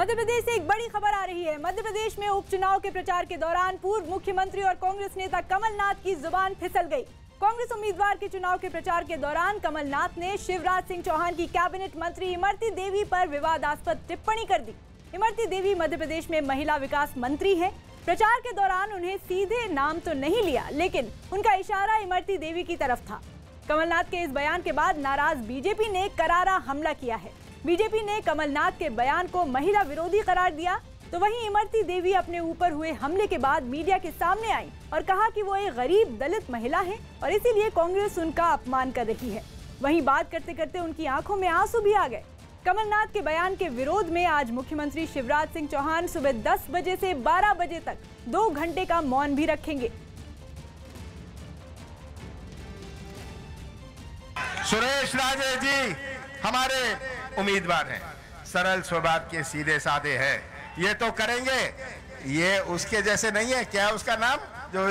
मध्य प्रदेश से एक बड़ी खबर आ रही है। मध्य प्रदेश में उपचुनाव के प्रचार के दौरान पूर्व मुख्यमंत्री और कांग्रेस नेता कमलनाथ की जुबान फिसल गई। कांग्रेस उम्मीदवार के चुनाव के प्रचार के दौरान कमलनाथ ने शिवराज सिंह चौहान की कैबिनेट मंत्री इमरती देवी पर विवादास्पद टिप्पणी कर दी। इमरती देवी मध्य प्रदेश में महिला विकास मंत्री है। प्रचार के दौरान उन्हें सीधे नाम तो नहीं लिया, लेकिन उनका इशारा इमरती देवी की तरफ था। कमलनाथ के इस बयान के बाद नाराज बीजेपी ने करारा हमला किया है। बीजेपी ने कमलनाथ के बयान को महिला विरोधी करार दिया, तो वहीं इमरती देवी अपने ऊपर हुए हमले के बाद मीडिया के सामने आई और कहा कि वो एक गरीब दलित महिला है और इसीलिए कांग्रेस उनका अपमान कर रही है। वहीं बात करते करते उनकी आंखों में आंसू भी आ गए। कमलनाथ के बयान के विरोध में आज मुख्यमंत्री शिवराज सिंह चौहान सुबह 10 बजे से 12 बजे तक 2 घंटे का मौन भी रखेंगे। सुरेश राजे जी हमारे उम्मीदवार हैं, सरल स्वभाव के, सीधे साधे हैं। ये तो करेंगे, ये उसके जैसे नहीं है। क्या उसका नाम जो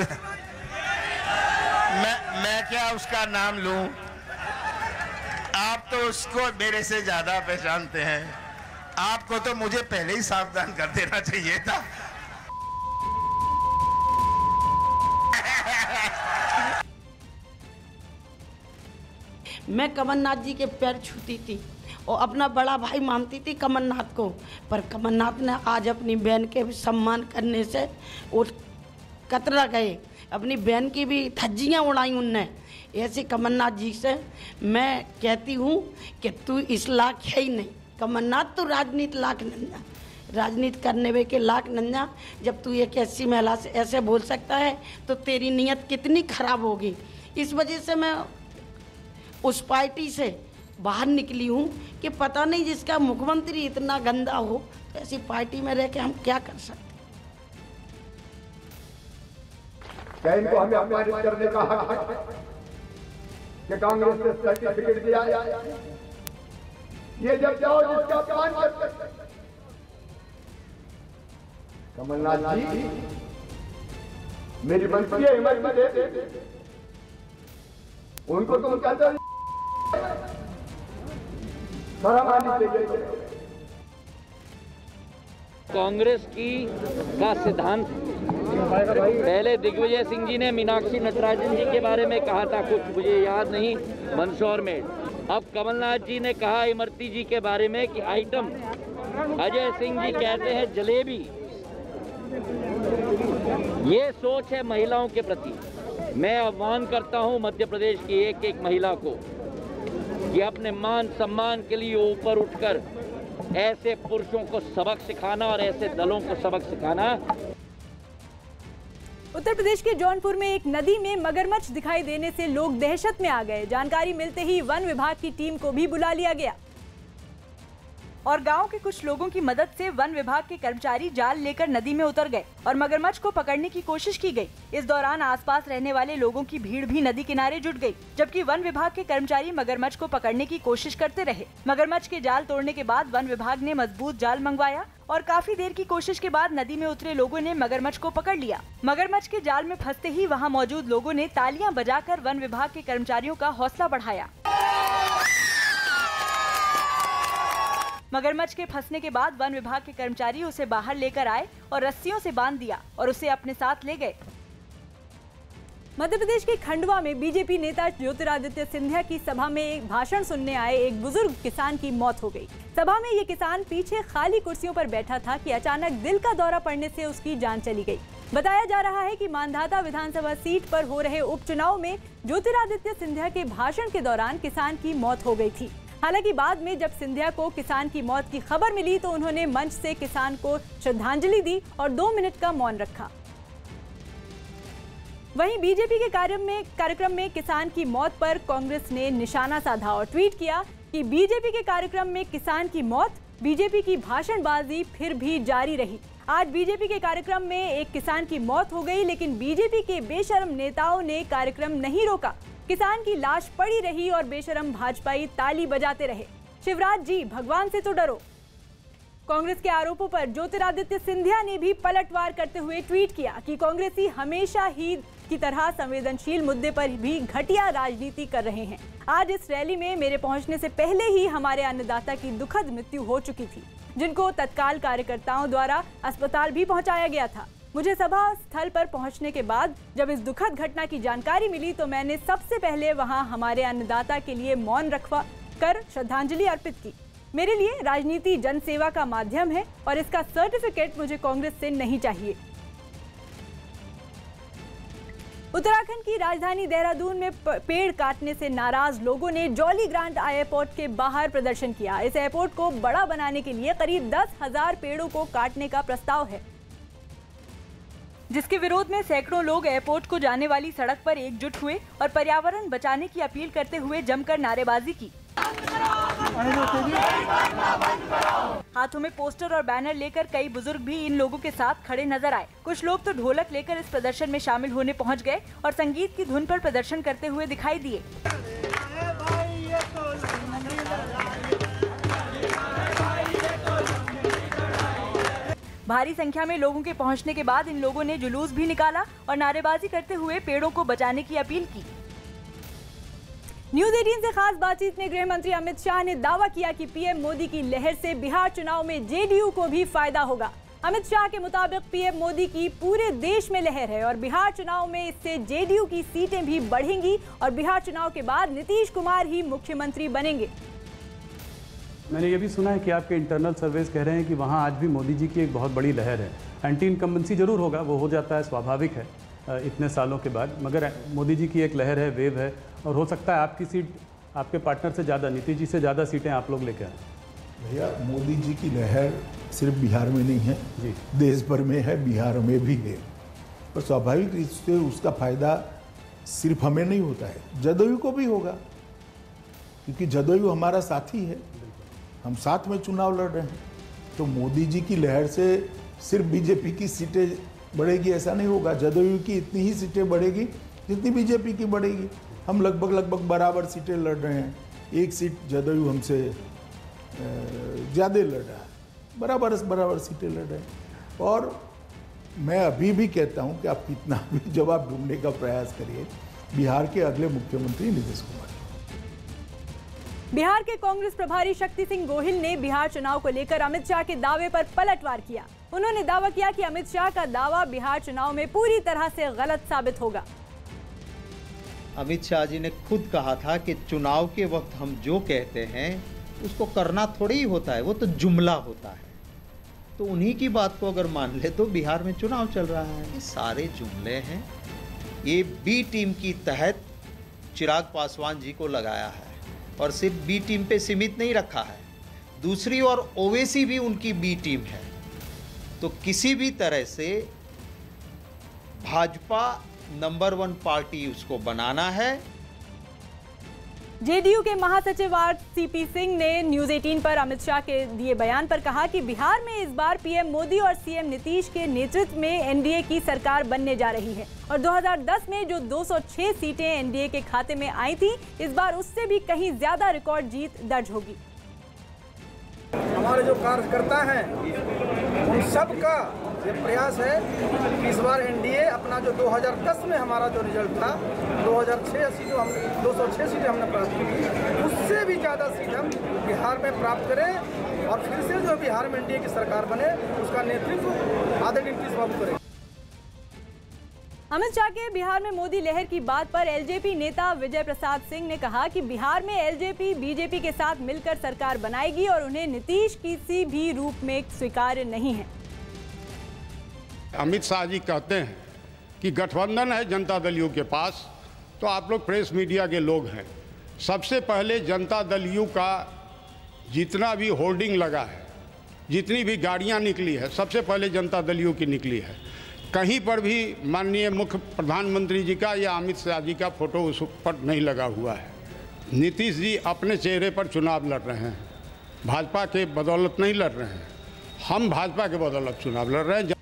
मैं क्या उसका नाम लूं? आप तो उसको मेरे से ज्यादा पहचानते हैं। आपको तो मुझे पहले ही सावधान कर देना चाहिए था। मैं कमलनाथ जी के पैर छूती थी और अपना बड़ा भाई मानती थी कमलनाथ को, पर कमलनाथ ने आज अपनी बहन के सम्मान करने से वो कतरा गए। अपनी बहन की भी धज्जियाँ उड़ाई उनने। ऐसे कमलनाथ जी से मैं कहती हूँ कि तू इस लाख है ही नहीं। कमलनाथ तो राजनीति लाख नंजा, राजनीति करने वे के लाख नंजा। जब तू एक ऐसी महिला से ऐसे बोल सकता है तो तेरी नीयत कितनी खराब होगी। इस वजह से मैं उस पार्टी से बाहर निकली हूँ कि पता नहीं जिसका मुख्यमंत्री इतना गंदा हो तो ऐसी पार्टी में रह के हम क्या कर सकते। क्या इनको हमें अपमानित करने का हक है कि कांग्रेस ने सर्टिफिकेट दिया? ये जब जाओ जिसका अपमान करते। कमलनाथ जी मेरी मंत्री है, इमरती देवी, उनको तुम कहते हो कांग्रेस का सिद्धांत पहले दिग्विजय सिंह जी ने मीनाक्षी नटराजन जी के बारे में कहा था, कुछ मुझे याद नहीं, मंदसौर में। अब कमलनाथ जी ने कहा इमरती जी के बारे में कि आइटम अजय सिंह जी कहते हैं जलेबी। ये सोच है महिलाओं के प्रति। मैं आह्वान करता हूं मध्य प्रदेश की एक एक महिला को कि अपने मान सम्मान के लिए ऊपर उठकर ऐसे पुरुषों को सबक सिखाना और ऐसे दलों को सबक सिखाना। उत्तर प्रदेश के जौनपुर में एक नदी में मगरमच्छ दिखाई देने से लोग दहशत में आ गए। जानकारी मिलते ही वन विभाग की टीम को भी बुला लिया गया और गांव के कुछ लोगों की मदद से वन विभाग के कर्मचारी जाल लेकर नदी में उतर गए और मगरमच्छ को पकड़ने की कोशिश की गई। इस दौरान आसपास रहने वाले लोगों की भीड़ भी नदी किनारे जुट गई, जबकि वन विभाग के कर्मचारी मगरमच्छ को पकड़ने की कोशिश करते रहे। मगरमच्छ के जाल तोड़ने के बाद वन विभाग ने मजबूत जाल मंगवाया और काफी देर की कोशिश के बाद नदी में उतरे लोगों ने मगरमच्छ को पकड़ लिया। मगरमच्छ के जाल में फंसते ही वहाँ मौजूद लोगों ने तालियां बजाकर वन विभाग के कर्मचारियों का हौसला बढ़ाया। मगरमच्छ के फंसने के बाद वन विभाग के कर्मचारी उसे बाहर लेकर आए और रस्सियों से बांध दिया और उसे अपने साथ ले गए। मध्य प्रदेश के खंडवा में बीजेपी नेता ज्योतिरादित्य सिंधिया की सभा में एक भाषण सुनने आए एक बुजुर्ग किसान की मौत हो गई। सभा में ये किसान पीछे खाली कुर्सियों पर बैठा था कि अचानक दिल का दौरा पड़ने से उसकी जान चली गई। बताया जा रहा है कि मांधाता विधानसभा सीट पर हो रहे उपचुनाव में ज्योतिरादित्य सिंधिया के भाषण के दौरान किसान की मौत हो गई थी। हालांकि बाद में जब सिंधिया को किसान की मौत की खबर मिली तो उन्होंने मंच से किसान को श्रद्धांजलि दी और 2 मिनट का मौन रखा। वहीं बीजेपी के कार्यक्रम में किसान की मौत पर कांग्रेस ने निशाना साधा और ट्वीट किया कि बीजेपी के कार्यक्रम में किसान की मौत, बीजेपी की भाषणबाजी फिर भी जारी रही। आज बीजेपी के कार्यक्रम में एक किसान की मौत हो गई, लेकिन बीजेपी के बेशर्म नेताओं ने कार्यक्रम नहीं रोका। किसान की लाश पड़ी रही और बेशरम भाजपाई ताली बजाते रहे। शिवराज जी, भगवान से तो डरो। कांग्रेस के आरोपों पर ज्योतिरादित्य सिंधिया ने भी पलटवार करते हुए ट्वीट किया कि कांग्रेसी हमेशा ही की तरह संवेदनशील मुद्दे पर भी घटिया राजनीति कर रहे हैं। आज इस रैली में मेरे पहुंचने से पहले ही हमारे अन्नदाता की दुखद मृत्यु हो चुकी थी। जिनको तत्काल कार्यकर्ताओं द्वारा अस्पताल भी पहुंचाया गया था। मुझे सभा स्थल पर पहुंचने के बाद जब इस दुखद घटना की जानकारी मिली तो मैंने सबसे पहले वहां हमारे अन्नदाता के लिए मौन रखवा कर श्रद्धांजलि अर्पित की। मेरे लिए राजनीति जनसेवा का माध्यम है और इसका सर्टिफिकेट मुझे कांग्रेस से नहीं चाहिए। उत्तराखंड की राजधानी देहरादून में पेड़ काटने से नाराज लोगों ने जॉली ग्रांट एयरपोर्ट के बाहर प्रदर्शन किया। इस एयरपोर्ट को बड़ा बनाने के लिए करीब 10,000 पेड़ों को काटने का प्रस्ताव है, जिसके विरोध में सैकड़ों लोग एयरपोर्ट को जाने वाली सड़क पर एकजुट हुए और पर्यावरण बचाने की अपील करते हुए जमकर नारेबाजी की। हाथों में पोस्टर और बैनर लेकर कई बुजुर्ग भी इन लोगों के साथ खड़े नजर आए। कुछ लोग तो ढोलक लेकर इस प्रदर्शन में शामिल होने पहुंच गए और संगीत की धुन पर प्रदर्शन करते हुए दिखाई दिए। भारी संख्या में लोगों के पहुंचने के बाद इन लोगों ने जुलूस भी निकाला और नारेबाजी करते हुए पेड़ों को बचाने की अपील की। न्यूज 18 से खास बातचीत में गृह मंत्री अमित शाह ने दावा किया कि पीएम मोदी की लहर से बिहार चुनाव में जेडीयू को भी फायदा होगा। अमित शाह के मुताबिक पीएम मोदी की पूरे देश में लहर है और बिहार चुनाव में इससे जेडीयू की सीटें भी बढ़ेंगी और बिहार चुनाव के बाद नीतीश कुमार ही मुख्यमंत्री बनेंगे। मैंने ये भी सुना है कि आपके इंटरनल सर्वेस कह रहे हैं कि वहाँ आज भी मोदी जी की एक बहुत बड़ी लहर है। एंटी इनकम्बेंसी जरूर होगा, वो हो जाता है, स्वाभाविक है इतने सालों के बाद, मगर मोदी जी की एक लहर है, वेव है, और हो सकता है आपकी सीट आपके पार्टनर से ज़्यादा, नीतीश जी से ज़्यादा सीटें आप लोग लेकर आए। भैया, मोदी जी की लहर सिर्फ बिहार में नहीं है जी, देश भर में है, बिहार में भी है, और स्वाभाविक रूप से उसका फायदा सिर्फ हमें नहीं होता है, जदयू को भी होगा, क्योंकि जदयू हमारा साथी है, हम साथ में चुनाव लड़ रहे हैं। तो मोदी जी की लहर से सिर्फ बीजेपी की सीटें बढ़ेगी ऐसा नहीं होगा, जदयू की इतनी ही सीटें बढ़ेगी जितनी बीजेपी की बढ़ेगी। हम लगभग बराबर सीटें लड़ रहे हैं, एक सीट जदयू हमसे ज़्यादा लड़ रहा है, बराबर सीटें लड़ रहे हैं। और मैं अभी भी कहता हूं कि आप कितना भी जवाब ढूंढने का प्रयास करिए, बिहार के अगले मुख्यमंत्री नीतीश कुमार। बिहार के कांग्रेस प्रभारी शक्ति सिंह गोहिल ने बिहार चुनाव को लेकर अमित शाह के दावे पर पलटवार किया। उन्होंने दावा किया कि अमित शाह का दावा बिहार चुनाव में पूरी तरह से गलत साबित होगा। अमित शाह जी ने खुद कहा था कि चुनाव के वक्त हम जो कहते हैं उसको करना थोड़ी ही होता है, वो तो जुमला होता है। तो उन्हीं की बात को अगर मान ले तो बिहार में चुनाव चल रहा है, ये सारे जुमले हैं। ये बी टीम की तहत चिराग पासवान जी को लगाया है और सिर्फ बी टीम पे सीमित नहीं रखा है, दूसरी ओर ओवैसी भी उनकी बी टीम है। तो किसी भी तरह से भाजपा नंबर 1 पार्टी उसको बनाना है। जेडीयू के महासचिव आरसीपी सिंह ने न्यूज 18 पर अमित शाह के दिए बयान पर कहा कि बिहार में इस बार पीएम मोदी और सीएम नीतीश के नेतृत्व में एनडीए की सरकार बनने जा रही है और 2010 में जो 206 सीटें एनडीए के खाते में आई थी, इस बार उससे भी कहीं ज्यादा रिकॉर्ड जीत दर्ज होगी। हमारे जो कार्यकर्ता हैं उन सब का ये प्रयास है कि इस बार एनडीए अपना जो 2010 में हमारा जो रिजल्ट था 206 सीटें हमने प्राप्त की, उससे भी ज़्यादा सीट हम बिहार में प्राप्त करें और फिर से जो बिहार में एनडीए की सरकार बने उसका नेतृत्व आदरणीय नीतीश बाबू करें। अमित शाह के बिहार में मोदी लहर की बात पर एलजेपी नेता विजय प्रसाद सिंह ने कहा कि बिहार में एलजेपी बीजेपी के साथ मिलकर सरकार बनाएगी और उन्हें नीतीश किसी भी रूप में स्वीकार्य नहीं है। अमित शाह जी कहते हैं कि गठबंधन है जनता दल यू के पास, तो आप लोग प्रेस मीडिया के लोग हैं, सबसे पहले जनता दल यू का जितना भी होर्डिंग लगा है, जितनी भी गाड़ियां निकली है, सबसे पहले जनता दल यू की निकली है। कहीं पर भी माननीय मुख्य प्रधानमंत्री जी का या अमित शाह जी का फोटो उस पर नहीं लगा हुआ है। नीतीश जी अपने चेहरे पर चुनाव लड़ रहे हैं, भाजपा के बदौलत नहीं लड़ रहे हैं, हम भाजपा के बदौलत चुनाव लड़ रहे हैं।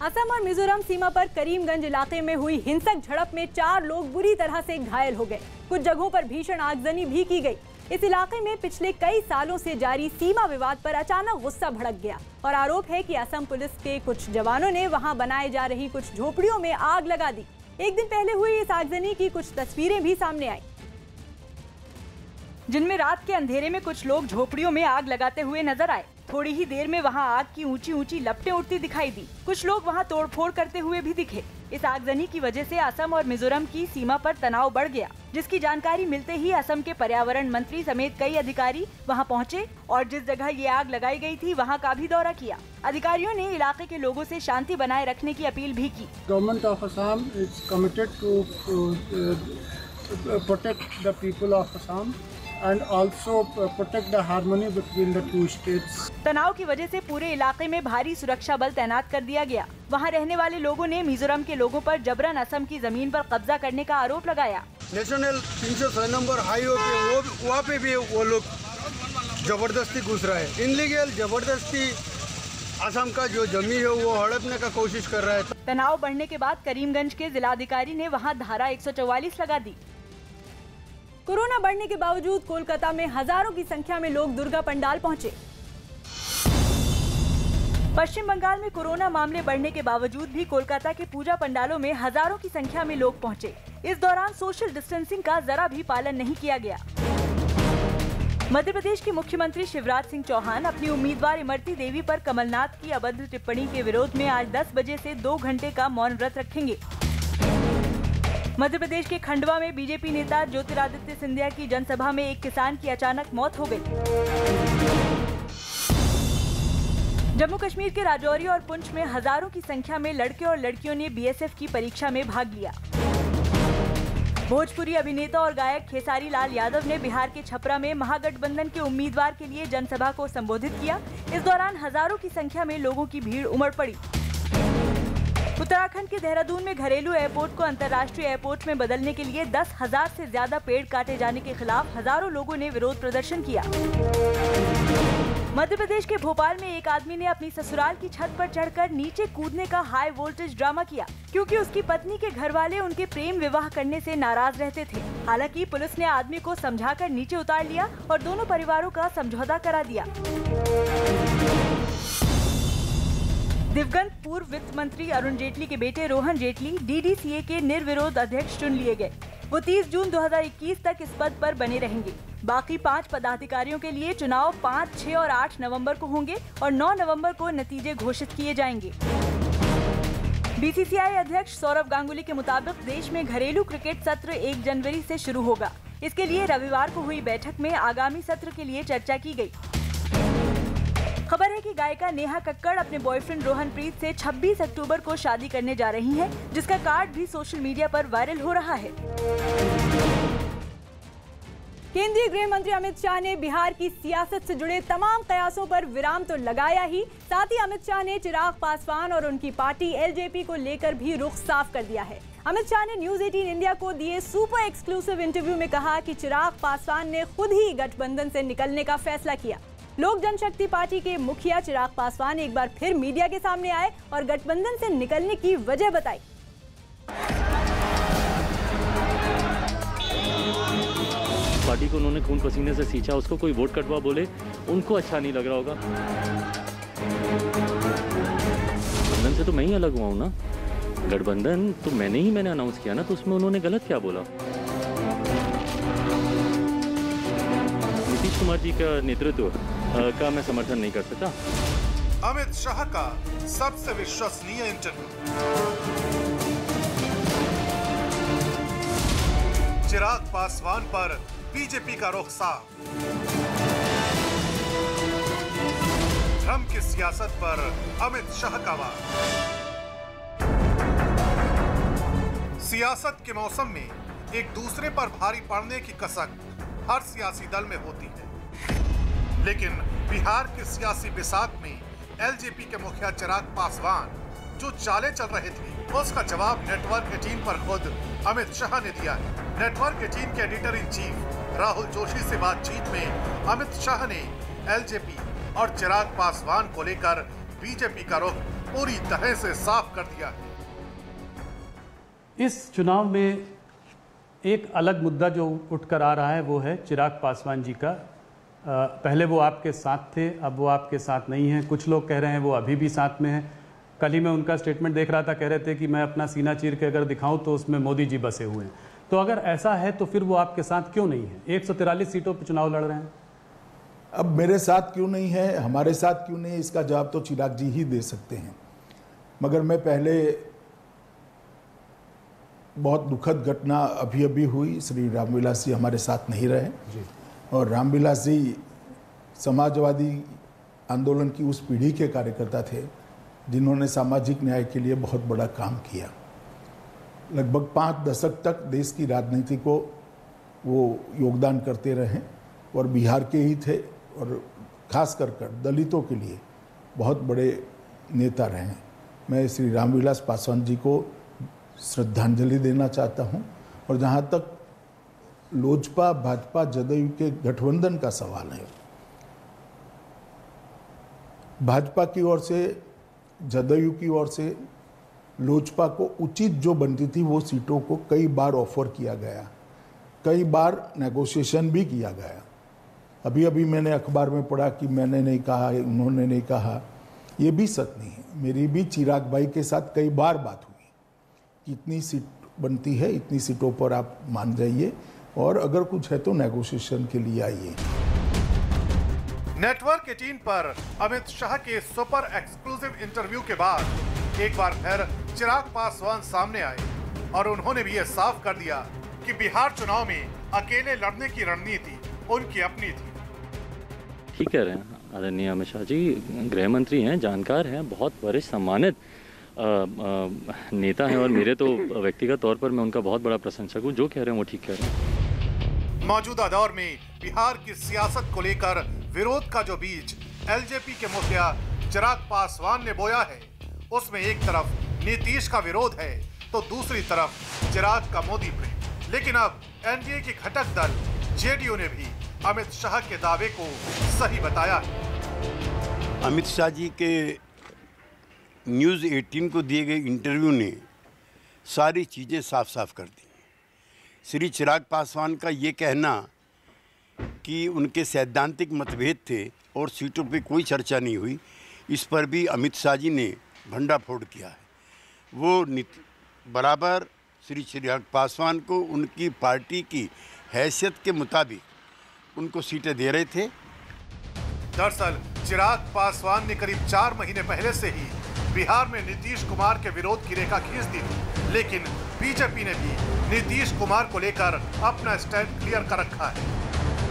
असम और मिजोरम सीमा पर करीमगंज इलाके में हुई हिंसक झड़प में 4 लोग बुरी तरह से घायल हो गए। कुछ जगहों पर भीषण आगजनी भी की गई। इस इलाके में पिछले कई सालों से जारी सीमा विवाद पर अचानक गुस्सा भड़क गया और आरोप है कि असम पुलिस के कुछ जवानों ने वहां बनाए जा रही कुछ झोपड़ियों में आग लगा दी। एक दिन पहले हुई इस आगजनी की कुछ तस्वीरें भी सामने आई। जिनमें रात के अंधेरे में कुछ लोग झोपड़ियों में आग लगाते हुए नजर आए। थोड़ी ही देर में वहां आग की ऊंची ऊंची लपटें उठती दिखाई दी। कुछ लोग वहां तोड़फोड़ करते हुए भी दिखे। इस आगजनी की वजह से असम और मिजोरम की सीमा पर तनाव बढ़ गया, जिसकी जानकारी मिलते ही असम के पर्यावरण मंत्री समेत कई अधिकारी वहां पहुंचे और जिस जगह ये आग लगाई गई थी वहां का भी दौरा किया। अधिकारियों ने इलाके के लोगों से शांति बनाए रखने की अपील भी की। Government of Assam is committed to protect the people of Assam and also protect the harmony between the two states. तनाव की वजह से पूरे इलाके में भारी सुरक्षा बल तैनात कर दिया गया। वहां रहने वाले लोगों ने मिजोरम के लोगों पर जबरन असम की जमीन पर कब्जा करने का आरोप लगाया। नेशनल 306 नंबर हाईवे पे वहाँ पे भी वो लोग जबरदस्ती घुस रहा है। इनलीगल जबरदस्ती असम का जो जमीन है वो हड़पने का कोशिश कर रहा है। तनाव बढ़ने के बाद करीमगंज के जिलाधिकारी ने वहाँ धारा 144 लगा दी। कोरोना बढ़ने के बावजूद कोलकाता में हजारों की संख्या में लोग दुर्गा पंडाल पहुंचे। पश्चिम बंगाल में कोरोना मामले बढ़ने के बावजूद भी कोलकाता के पूजा पंडालों में हजारों की संख्या में लोग पहुंचे। इस दौरान सोशल डिस्टेंसिंग का जरा भी पालन नहीं किया गया। मध्य प्रदेश के मुख्यमंत्री शिवराज सिंह चौहान अपनी उम्मीदवार इमरती देवी पर कमलनाथ की अभद्र टिप्पणी के विरोध में आज 10 बजे से 2 घंटे का मौन व्रत रखेंगे। मध्य प्रदेश के खंडवा में बीजेपी नेता ज्योतिरादित्य सिंधिया की जनसभा में एक किसान की अचानक मौत हो गई। जम्मू कश्मीर के राजौरी और पुंछ में हजारों की संख्या में लड़के और लड़कियों ने बीएसएफ की परीक्षा में भाग लिया। भोजपुरी अभिनेता और गायक खेसारी लाल यादव ने बिहार के छपरा में महागठबंधन के उम्मीदवार के लिए जनसभा को संबोधित किया। इस दौरान हजारों की संख्या में लोगों की भीड़ उमड़ पड़ी। उत्तराखंड के देहरादून में घरेलू एयरपोर्ट को अंतर्राष्ट्रीय एयरपोर्ट में बदलने के लिए 10,000 से ज्यादा पेड़ काटे जाने के खिलाफ हजारों लोगों ने विरोध प्रदर्शन किया। मध्य प्रदेश के भोपाल में एक आदमी ने अपनी ससुराल की छत पर चढ़कर नीचे कूदने का हाई वोल्टेज ड्रामा किया, क्योंकि उसकी पत्नी के घरवाले उनके प्रेम विवाह करने से नाराज रहते थे। हालांकि पुलिस ने आदमी को समझाकर नीचे उतार लिया और दोनों परिवारों का समझौता करा दिया। दिवंगत पूर्व वित्त मंत्री अरुण जेटली के बेटे रोहन जेटली डीडीसीए के निर्विरोध अध्यक्ष चुन लिए गए। वो 30 जून 2021 तक इस पद पर बने रहेंगे। बाकी 5 पदाधिकारियों के लिए चुनाव 5, 6 और 8 नवंबर को होंगे और 9 नवंबर को नतीजे घोषित किए जाएंगे। बीसीसीआई अध्यक्ष सौरव गांगुली के मुताबिक देश में घरेलू क्रिकेट सत्र 1 जनवरी से शुरू होगा। इसके लिए रविवार को हुई बैठक में आगामी सत्र के लिए चर्चा की गई। खबर है कि गायिका नेहा कक्कड़ अपने बॉयफ्रेंड रोहन प्रीत से 26 अक्टूबर को शादी करने जा रही हैं, जिसका कार्ड भी सोशल मीडिया पर वायरल हो रहा है। केंद्रीय गृह मंत्री अमित शाह ने बिहार की सियासत से जुड़े तमाम कयासों पर विराम तो लगाया ही, साथ ही अमित शाह ने चिराग पासवान और उनकी पार्टी एलजेपी को लेकर भी रुख साफ कर दिया है। अमित शाह ने न्यूज 18 इंडिया को दिए सुपर एक्सक्लूसिव इंटरव्यू में कहा कि चिराग पासवान ने खुद ही गठबंधन से निकलने का फैसला किया। लोक जनशक्ति पार्टी के मुखिया चिराग पासवान एक बार फिर मीडिया के सामने आए और गठबंधन से निकलने की वजह बताई। पार्टी को उन्होंने खून पसीने से सींचा, उसको कोई वोट कटवा बोले उनको अच्छा नहीं लग रहा होगा। गठबंधन से तो मैं ही अलग हुआ हूँ ना। गठबंधन तो मैंने अनाउंस किया ना, तो उसमें उन्होंने गलत क्या बोला। नीतीश कुमार जी का नेतृत्व का मैं समर्थन नहीं कर सकता। अमित शाह का सबसे विश्वसनीय इंटरव्यू। चिराग पासवान पर बीजेपी का रुख साफ। धर्म की सियासत पर अमित शाह का वार। सियासत के मौसम में एक दूसरे पर भारी पड़ने की कसक हर सियासी दल में होती है, लेकिन बिहार के सियासी बिसात में एलजेपी के मुखिया चिराग पासवान जो चाले चल रहे थे, उसका जवाब नेटवर्क 18 पर खुद अमित शाह ने दिया है। नेटवर्क 18 के editor in chief Rahul Joshi से बातचीत में अमित शाह ने एलजेपी और चिराग पासवान को लेकर बीजेपी का रुख पूरी तरह से साफ कर दिया है। इस चुनाव में एक अलग मुद्दा जो उठकर आ रहा है वो है चिराग पासवान जी का। पहले वो आपके साथ थे, अब वो आपके साथ नहीं हैं। कुछ लोग कह रहे हैं वो अभी भी साथ में हैं। कल ही मैं उनका स्टेटमेंट देख रहा था, कह रहे थे कि मैं अपना सीना चीर के अगर दिखाऊं तो उसमें मोदी जी बसे हुए हैं। तो अगर ऐसा है तो फिर वो आपके साथ क्यों नहीं है? 143 सीटों पर चुनाव लड़ रहे हैं। अब मेरे साथ क्यों नहीं है, हमारे साथ क्यों नहीं है, इसका जवाब तो चिराग जी ही दे सकते हैं। मगर मैं पहले बहुत दुखद घटना अभी अभी हुई, श्री रामविलास जी हमारे साथ नहीं रहे जी। और रामविलास जी समाजवादी आंदोलन की उस पीढ़ी के कार्यकर्ता थे जिन्होंने सामाजिक न्याय के लिए बहुत बड़ा काम किया। लगभग 5 दशक तक देश की राजनीति को वो योगदान करते रहे और बिहार के ही थे और खास कर दलितों के लिए बहुत बड़े नेता रहे। मैं श्री रामविलास पासवान जी को श्रद्धांजलि देना चाहता हूं। और जहां तक लोजपा भाजपा जदयू के गठबंधन का सवाल है, भाजपा की ओर से जदयू की ओर से लोजपा को उचित जो बनती थी वो सीटों को कई बार ऑफर किया गया, कई बार नेगोशिएशन भी किया गया। अभी अभी मैंने अखबार में पढ़ा कि मैंने नहीं कहा, उन्होंने नहीं कहा, ये भी सच नहीं है। मेरी भी चिराग भाई के साथ कई बार बात हुई कि इतनी सीट बनती है, इतनी सीटों पर आप मान जाइए और अगर कुछ है तो नेगोशिएशन के लिए आइए। नेटवर्क 18 पर अमित शाह के सुपर एक्सक्लूसिव इंटरव्यू के बाद एक बार फिर चिराग पासवान सामने आए और उन्होंने भी ये साफ कर दिया कि बिहार चुनाव में अकेले लड़ने की रणनीति उनकी अपनी थी। ठीक कह रहे हैं आदरणीय अमित शाह जी, गृह मंत्री हैं, जानकार हैं, बहुत वरिष्ठ सम्मानित नेता हैं और मेरे तो व्यक्तिगत तौर पर मैं उनका बहुत बड़ा प्रशंसक हूँ। जो कह रहे हैं वो ठीक कह रहे हैं। मौजूदा दौर में बिहार की सियासत को लेकर विरोध का जो बीज एलजेपी के मुखिया चिराग पासवान ने बोया है, उसमें एक तरफ नीतीश का विरोध है तो दूसरी तरफ चिराग का मोदी प्रेम। लेकिन अब एनडीए की घटक दल जेडीयू ने भी अमित शाह के दावे को सही बताया है। अमित शाह जी के न्यूज़ 18 को दिए गए इंटरव्यू ने सारी चीज़ें साफ साफ कर दी। श्री चिराग पासवान का ये कहना कि उनके सैद्धांतिक मतभेद थे और सीटों पे कोई चर्चा नहीं हुई, इस पर भी अमित शाह जी ने भंडाफोड़ किया है। वो बराबर श्री चिराग पासवान को उनकी पार्टी की हैसियत के मुताबिक उनको सीटें दे रहे थे। दरअसल चिराग पासवान ने करीब 4 महीने पहले से ही बिहार में नीतीश कुमार के विरोध की रेखा खींच दी थी, लेकिन बीजेपी ने भी नीतीश कुमार को लेकर अपना स्टैंड क्लियर कर रखा है।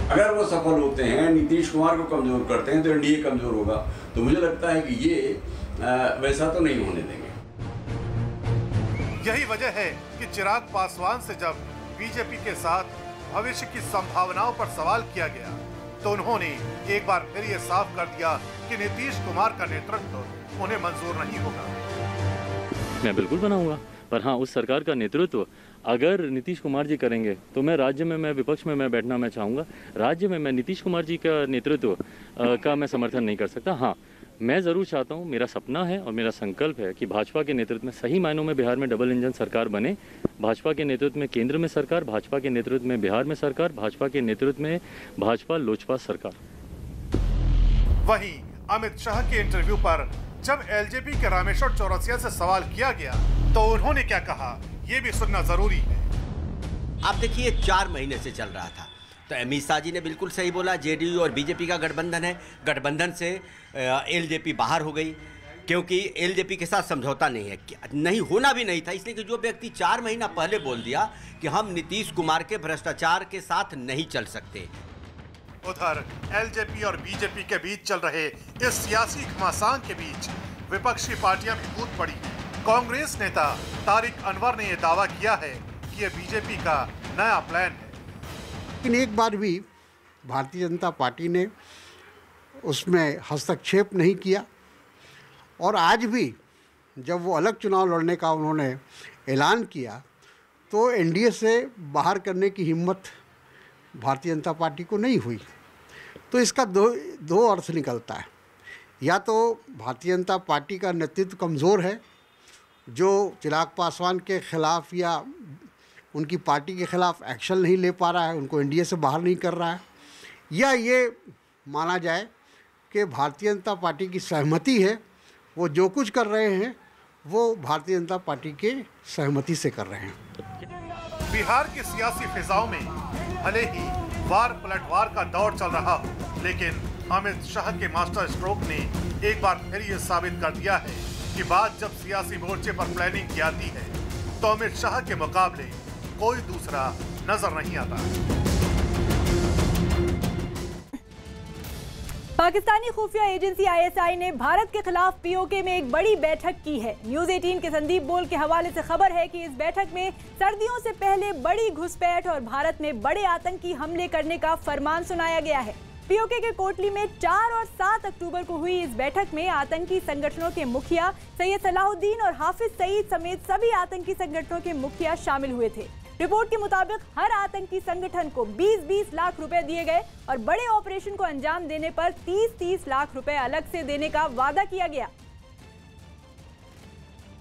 अगर वो सफल होते हैं, नीतीश कुमार को कमजोर करते हैं तो एनडीए कमजोर होगा। तो मुझे लगता है कि ये वैसा तो नहीं होने देंगे। यही वजह है कि चिराग पासवान से जब बीजेपी के साथ भविष्य की संभावनाओं पर सवाल किया गया तो उन्होंने एक बार फिर ये साफ कर दिया कि नीतीश कुमार का नेतृत्व उन्हें मंजूर नहीं होगा। मैं बिल्कुल बनाऊंगा, पर हाँ उस सरकार का नेतृत्व अगर नीतीश कुमार जी करेंगे तो मैं राज्य में, मैं विपक्ष में मैं बैठना मैं चाहूँगा। राज्य में मैं नीतीश कुमार जी का नेतृत्व का मैं समर्थन नहीं कर सकता। हाँ मैं ज़रूर चाहता हूँ, मेरा सपना है और मेरा संकल्प है कि भाजपा के नेतृत्व में सही मायनों में बिहार में डबल इंजन सरकार बने। भाजपा के नेतृत्व में केंद्र में सरकार, भाजपा के नेतृत्व में बिहार में सरकार, भाजपा के नेतृत्व में भाजपा लोजपा सरकार। वहीं अमित शाह के इंटरव्यू पर जब एलजेपी के रामेश्वर चौरसिया से सवाल किया गया तो उन्होंने क्या कहा, ये भी सुनना जरूरी है। आप देखिए 4 महीने से चल रहा था तो अमित शाह जी ने बिल्कुल सही बोला, जेडीयू और बीजेपी का गठबंधन है, गठबंधन से एलजेपी बाहर हो गई क्योंकि एलजेपी के साथ समझौता नहीं है, नहीं होना भी नहीं था। इसलिए कि जो व्यक्ति 4 महीना पहले बोल दिया कि हम नीतीश कुमार के भ्रष्टाचार के साथ नहीं चल सकते। उधर एलजेपी और बीजेपी के बीच चल रहे इस सियासी घमासान के बीच विपक्षी पार्टियां भी कूद पड़ी। कांग्रेस नेता तारिक अनवर ने यह दावा किया है कि यह बीजेपी का नया प्लान है, लेकिन एक बार भी भारतीय जनता पार्टी ने उसमें हस्तक्षेप नहीं किया और आज भी जब वो अलग चुनाव लड़ने का उन्होंने ऐलान किया तो एनडीए से बाहर करने की हिम्मत भारतीय जनता पार्टी को नहीं हुई। तो इसका दो अर्थ निकलता है, या तो भारतीय जनता पार्टी का नेतृत्व कमज़ोर है जो चिराग पासवान के खिलाफ या उनकी पार्टी के खिलाफ एक्शन नहीं ले पा रहा है, उनको एनडीए से बाहर नहीं कर रहा है, या ये माना जाए कि भारतीय जनता पार्टी की सहमति है, वो जो कुछ कर रहे हैं वो भारतीय जनता पार्टी के सहमति से कर रहे हैं। बिहार की सियासी फिजाओं में भले ही वार पलटवार का दौर चल रहा हो, लेकिन अमित शाह के मास्टर स्ट्रोक ने एक बार फिर ये साबित कर दिया है कि बात जब सियासी मोर्चे पर प्लानिंग की आती है तो अमित शाह के मुकाबले कोई दूसरा नजर नहीं आता। पाकिस्तानी खुफिया एजेंसी आईएसआई ने भारत के खिलाफ पीओके में एक बड़ी बैठक की है। न्यूज 18 के संदीप बोल के हवाले से खबर है कि इस बैठक में सर्दियों से पहले बड़ी घुसपैठ और भारत में बड़े आतंकी हमले करने का फरमान सुनाया गया है। पीओके के कोटली में 4 और 7 अक्टूबर को हुई इस बैठक में आतंकी संगठनों के मुखिया सैयद सलाहुद्दीन और हाफिज सईद समेत सभी आतंकी संगठनों के मुखिया शामिल हुए थे। रिपोर्ट के मुताबिक हर आतंकी संगठन को 20-20 लाख रुपए दिए गए और बड़े ऑपरेशन को अंजाम देने पर 30-30 लाख रुपए अलग से देने का वादा किया गया।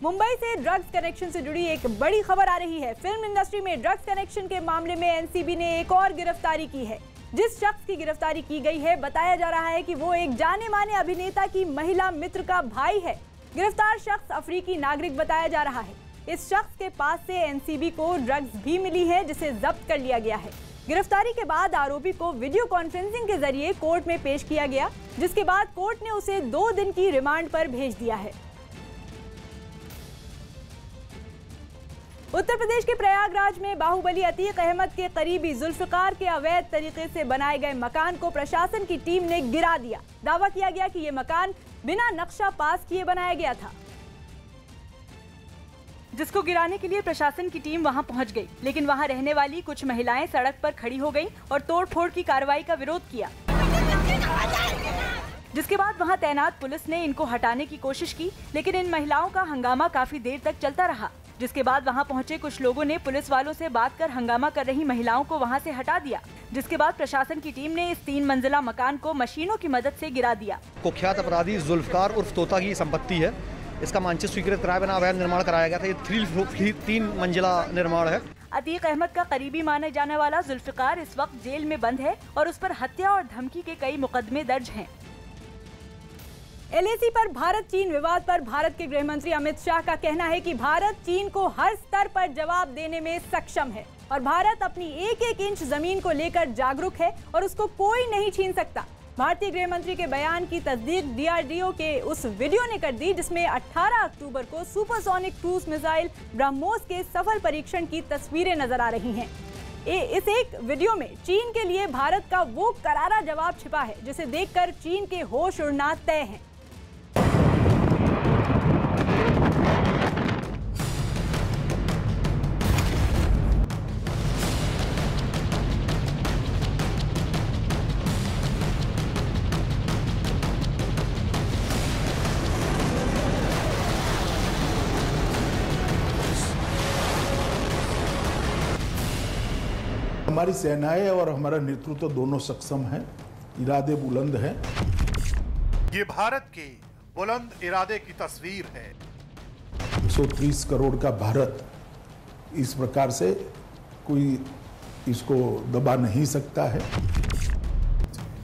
मुंबई से ड्रग्स कनेक्शन से जुड़ी एक बड़ी खबर आ रही है। फिल्म इंडस्ट्री में ड्रग्स कनेक्शन के मामले में एनसीबी ने एक और गिरफ्तारी की है। जिस शख्स की गिरफ्तारी की गई है बताया जा रहा है कि वो एक जाने माने अभिनेता की महिला मित्र का भाई है। गिरफ्तार शख्स अफ्रीकी नागरिक बताया जा रहा है। इस शख्स के पास से एनसीबी को ड्रग्स भी मिली है जिसे जब्त कर लिया गया है। गिरफ्तारी के बाद आरोपी को वीडियो कॉन्फ्रेंसिंग के जरिए कोर्ट में पेश किया गया, जिसके बाद कोर्ट ने उसे 2 दिन की रिमांड पर भेज दिया है। उत्तर प्रदेश के प्रयागराज में बाहुबली अतीक अहमद के करीबी जुल्फिकार के अवैध तरीके से बनाए गए मकान को प्रशासन की टीम ने गिरा दिया। दावा किया गया कि यह मकान बिना नक्शा पास किए बनाया गया था, जिसको गिराने के लिए प्रशासन की टीम वहां पहुंच गई, लेकिन वहां रहने वाली कुछ महिलाएं सड़क पर खड़ी हो गईं और तोड़फोड़ की कार्रवाई का विरोध किया, जिसके बाद वहां तैनात पुलिस ने इनको हटाने की कोशिश की, लेकिन इन महिलाओं का हंगामा काफी देर तक चलता रहा, जिसके बाद वहां पहुंचे कुछ लोगों ने पुलिस वालों से बात कर हंगामा कर रही महिलाओं को वहां से हटा दिया, जिसके बाद प्रशासन की टीम ने इस 3 मंजिला मकान को मशीनों की मदद से गिरा दिया। कुख्यात अपराधी जुल्फकार उर्फ तोता की संपत्ति है। इसका मानचित्र स्वीकृत कराए बिना अवैध निर्माण कराया गया था। ये 3 मंजिला निर्माण है। अतीक अहमद का करीबी माने जाने वाला जुल्फिकार इस वक्त जेल में बंद है और उस पर हत्या और धमकी के कई मुकदमे दर्ज हैं। एलएसी पर भारत चीन विवाद पर भारत के गृह मंत्री अमित शाह का कहना है कि भारत चीन को हर स्तर पर जवाब देने में सक्षम है और भारत अपनी एक-एक इंच जमीन को लेकर जागरूक है और उसको कोई नहीं छीन सकता। भारतीय गृह मंत्री के बयान की तस्दीक डीआरडीओ के उस वीडियो ने कर दी जिसमें 18 अक्टूबर को सुपरसोनिक क्रूज मिसाइल ब्रह्मोस के सफल परीक्षण की तस्वीरें नजर आ रही हैं। इस एक वीडियो में चीन के लिए भारत का वो करारा जवाब छिपा है जिसे देखकर चीन के होश उड़ना तय है। हमारी सेनाएं और हमारा नेतृत्व दोनों सक्षम हैं, इरादे बुलंद हैं। ये भारत के बुलंद इरादे की तस्वीर है। 130 करोड़ का भारत इस प्रकार से कोई इसको दबा नहीं सकता है।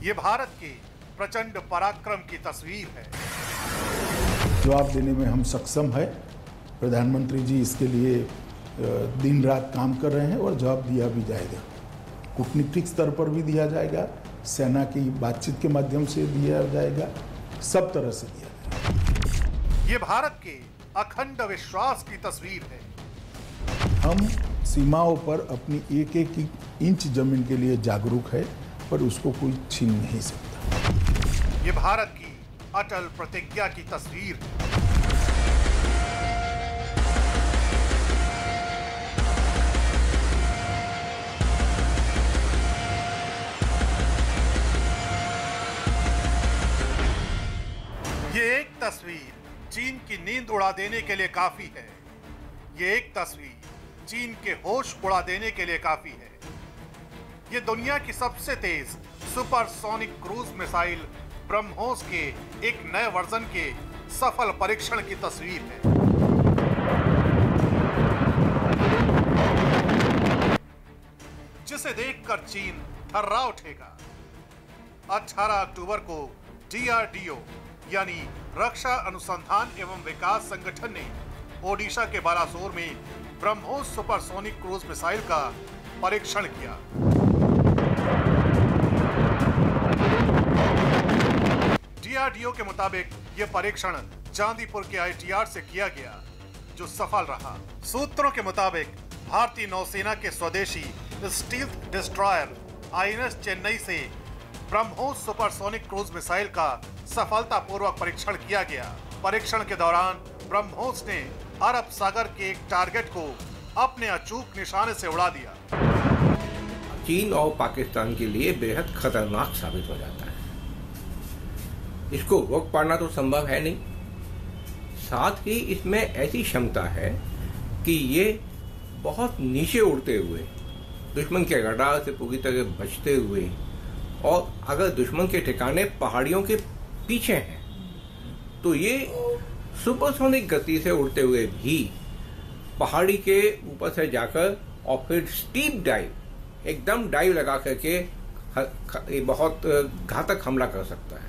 ये भारत के प्रचंड पराक्रम की तस्वीर है। जवाब देने में हम सक्षम है। प्रधानमंत्री जी इसके लिए दिन रात काम कर रहे हैं और जवाब दिया भी जाएगा। कूटनीतिक स्तर पर भी दिया जाएगा, सेना की बातचीत के माध्यम से दिया जाएगा, सब तरह से दिया जाएगा। ये भारत के अखंड विश्वास की तस्वीर है। हम सीमाओं पर अपनी एक-एक इंच जमीन के लिए जागरूक है, पर उसको कोई छीन नहीं सकता। ये भारत की अटल प्रतिज्ञा की तस्वीर है। ये एक तस्वीर चीन की नींद उड़ा देने के लिए काफी है। ये एक तस्वीर चीन के होश उड़ा देने के लिए काफी है। ये दुनिया की सबसे तेज सुपरसोनिक क्रूज मिसाइल ब्रह्मोस के एक नए वर्जन के सफल परीक्षण की तस्वीर है। जिसे देखकर चीन थर्रा उठेगा। 18 अक्टूबर को डीआरडीओ यानी रक्षा अनुसंधान एवं विकास संगठन ने ओडिशा के बालासोर में ब्रह्मोस सुपरसोनिक क्रूज मिसाइल का परीक्षण किया। डीआरडीओ के मुताबिक ये परीक्षण चांदीपुर के ITR से किया गया, जो सफल रहा। सूत्रों के मुताबिक भारतीय नौसेना के स्वदेशी स्टील्थ डिस्ट्रॉयर INS चेन्नई से ब्रह्मोस सुपरसोनिक क्रूज मिसाइल का सफलतापूर्वक परीक्षण किया गया। परीक्षण के दौरान ब्रह्मोस ने अरब सागर के एक टारगेट को अपने अचूक निशाने से उड़ा दिया। चीन और पाकिस्तान के लिए बेहद खतरनाक साबित हो जाता है। इसको रोक पाना तो संभव है नहीं, साथ ही इसमें ऐसी क्षमता है कि ये बहुत नीचे उड़ते हुए दुश्मन के रडार से पूरी तरह बचते हुए, और अगर दुश्मन के ठिकाने पहाड़ियों के पीछे हैं तो ये सुपरसोनिक गति से उड़ते हुए भी पहाड़ी के ऊपर से जाकर और फिर स्टीप डाइव, एकदम डाइव लगा करके बहुत घातक हमला कर सकता है।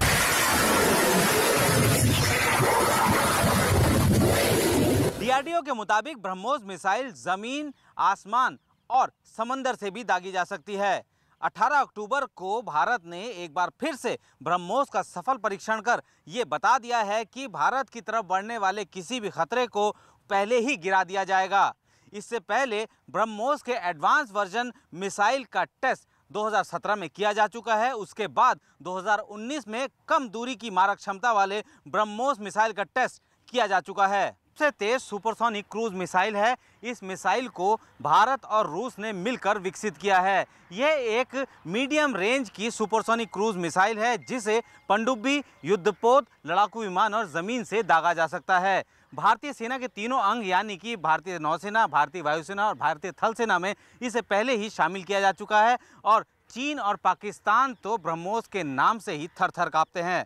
डीआरडीओ के मुताबिक ब्रह्मोस मिसाइल जमीन, आसमान और समंदर से भी दागी जा सकती है। 18 अक्टूबर को भारत ने एक बार फिर से ब्रह्मोस का सफल परीक्षण कर ये बता दिया है कि भारत की तरफ बढ़ने वाले किसी भी खतरे को पहले ही गिरा दिया जाएगा। इससे पहले ब्रह्मोस के एडवांस वर्जन मिसाइल का टेस्ट 2017 में किया जा चुका है। उसके बाद 2019 में कम दूरी की मारक क्षमता वाले ब्रह्मोस मिसाइल का टेस्ट किया जा चुका है। सबसे तेज सुपरसोनिक क्रूज मिसाइल है। इस मिसाइल को भारत और रूस ने मिलकर विकसित किया है। यह एक मीडियम रेंज की सुपरसोनिक क्रूज मिसाइल है जिसे पनडुब्बी, युद्धपोत, लड़ाकू विमान और जमीन से दागा जा सकता है। भारतीय सेना के तीनों अंग यानी कि भारतीय नौसेना, भारतीय वायुसेना और भारतीय थल सेना में इसे पहले ही शामिल किया जा चुका है और चीन और पाकिस्तान तो ब्रह्मोस के नाम से ही थर-थर कांपते हैं।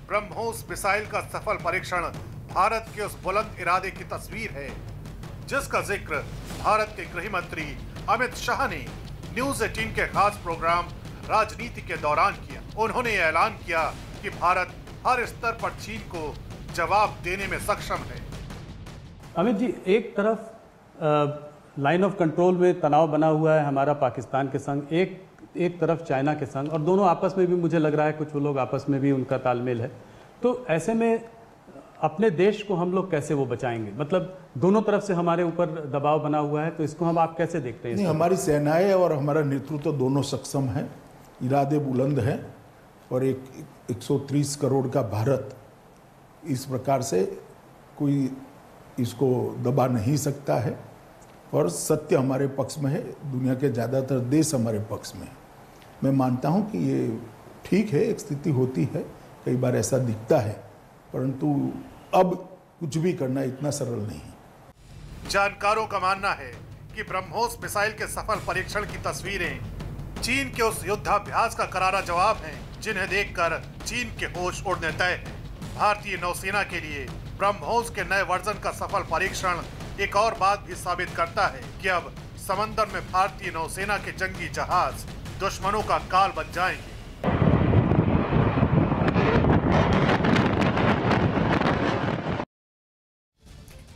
ब्रह्मोस मिसाइल का सफल परीक्षण भारत के उस बुलंद इरादे की तस्वीर है जिसका जिक्र भारत के गृह मंत्री अमित शाह ने न्यूज 18 के खास प्रोग्राम राजनीति के दौरान किया। उन्होंने ऐलान किया कि भारत हर स्तर पर चीन को जवाब देने में सक्षम है। अमित जी, एक तरफ लाइन ऑफ कंट्रोल में तनाव बना हुआ है हमारा पाकिस्तान के संग, एक तरफ चाइना के संग, और दोनों आपस में भी मुझे लग रहा है कुछ वो लोग आपस में भी उनका तालमेल है। तो ऐसे में अपने देश को हम लोग कैसे वो बचाएंगे? मतलब दोनों तरफ से हमारे ऊपर दबाव बना हुआ है, तो इसको हम आप कैसे देखते हैं? नहीं, हमारी सेनाएं और हमारा नेतृत्व दोनों सक्षम है, इरादे बुलंद हैं, और एक 130 करोड़ का भारत इस प्रकार से कोई इसको दबा नहीं सकता है, और सत्य हमारे पक्ष में है, दुनिया के ज़्यादातर देश हमारे पक्ष में है। मैं मानता हूं कि ये ठीक है, एक स्थिति होती है, कई बार ऐसा दिखता है, परंतु अब कुछ भी करना इतना सरल नहीं। जानकारों का मानना है कि ब्रह्मोस मिसाइल के सफल परीक्षण की तस्वीरें चीन के उस युद्धाभ्यास का करारा जवाब हैं जिन्हें देखकर चीन के होश उड़ने तय हैं। भारतीय नौसेना के लिए ब्रह्मोस के नए वर्जन का सफल परीक्षण एक और बात भी साबित करता है कि अब समंदर में भारतीय नौसेना के जंगी जहाज दुश्मनों का काल बन जाएंगे।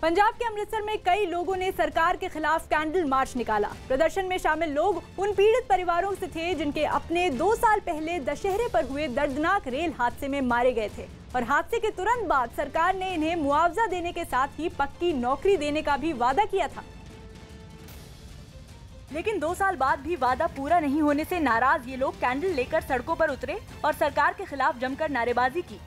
पंजाब के अमृतसर में कई लोगों ने सरकार के खिलाफ कैंडल मार्च निकाला। प्रदर्शन में शामिल लोग उन पीड़ित परिवारों से थे जिनके अपने 2 साल पहले दशहरे पर हुए दर्दनाक रेल हादसे में मारे गए थे, और हादसे के तुरंत बाद सरकार ने इन्हें मुआवजा देने के साथ ही पक्की नौकरी देने का भी वादा किया था। लेकिन 2 साल बाद भी वादा पूरा नहीं होने से नाराज ये लोग कैंडल लेकर सड़कों पर उतरे और सरकार के खिलाफ जमकर नारेबाजी की।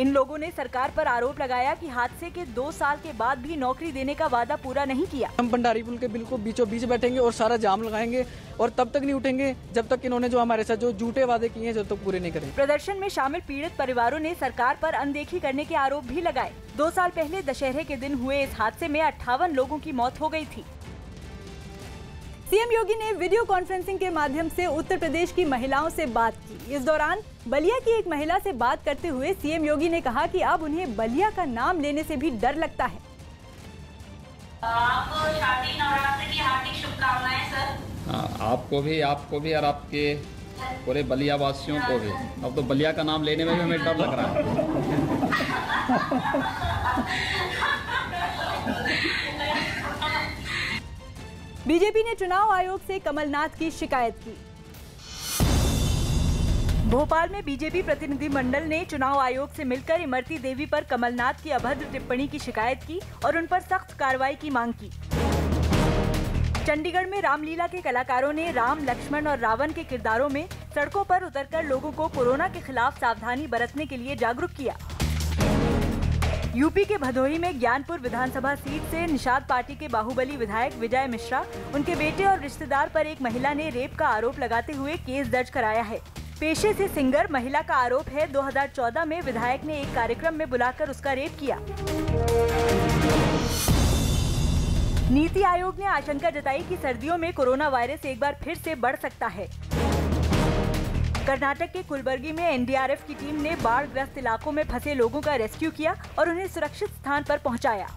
इन लोगों ने सरकार पर आरोप लगाया कि हादसे के 2 साल के बाद भी नौकरी देने का वादा पूरा नहीं किया। हम भंडारी पुल के बिल्कुल बीचों बीच बैठेंगे और सारा जाम लगाएंगे और तब तक नहीं उठेंगे जब तक इन्होंने जो हमारे साथ जो झूठे वादे किए हैं जब तक पूरे नहीं करेंगे। प्रदर्शन में शामिल पीड़ित परिवारों ने सरकार पर अनदेखी करने के आरोप भी लगाए। 2 साल पहले दशहरे के दिन हुए इस हादसे में 58 लोगों की मौत हो गई थी। सीएम योगी ने वीडियो कॉन्फ्रेंसिंग के माध्यम से उत्तर प्रदेश की महिलाओं से बात की। इस दौरान बलिया की एक महिला से बात करते हुए सीएम योगी ने कहा कि अब उन्हें बलिया का नाम लेने से भी डर लगता है। आपको शादी नवरात्र की हार्दिक शुभकामनाएं सर। आपको भी और आपके पूरे बलिया वासियों को भी। अब तो बलिया का नाम लेने में भी हमें डर लग रहा है। बीजेपी ने चुनाव आयोग से कमलनाथ की शिकायत की। भोपाल में बीजेपी प्रतिनिधिमंडल ने चुनाव आयोग से मिलकर इमरती देवी पर कमलनाथ की अभद्र टिप्पणी की शिकायत की और उन पर सख्त कार्रवाई की मांग की। चंडीगढ़ में रामलीला के कलाकारों ने राम, लक्ष्मण और रावण के किरदारों में सड़कों पर उतरकर लोगों को कोरोना के खिलाफ सावधानी बरतने के लिए जागरूक किया। यूपी के भदोही में ज्ञानपुर विधानसभा सीट से निषाद पार्टी के बाहुबली विधायक विजय मिश्रा, उनके बेटे और रिश्तेदार पर एक महिला ने रेप का आरोप लगाते हुए केस दर्ज कराया है। पेशे से सिंगर महिला का आरोप है 2014 में विधायक ने एक कार्यक्रम में बुलाकर उसका रेप किया। नीति आयोग ने आशंका जताई कि सर्दियों में कोरोना वायरस एक बार फिर से बढ़ सकता है। कर्नाटक के कुलबर्गी में एनडीआरएफ की टीम ने बाढ़ ग्रस्त इलाकों में फंसे लोगों का रेस्क्यू किया और उन्हें सुरक्षित स्थान पर पहुंचाया।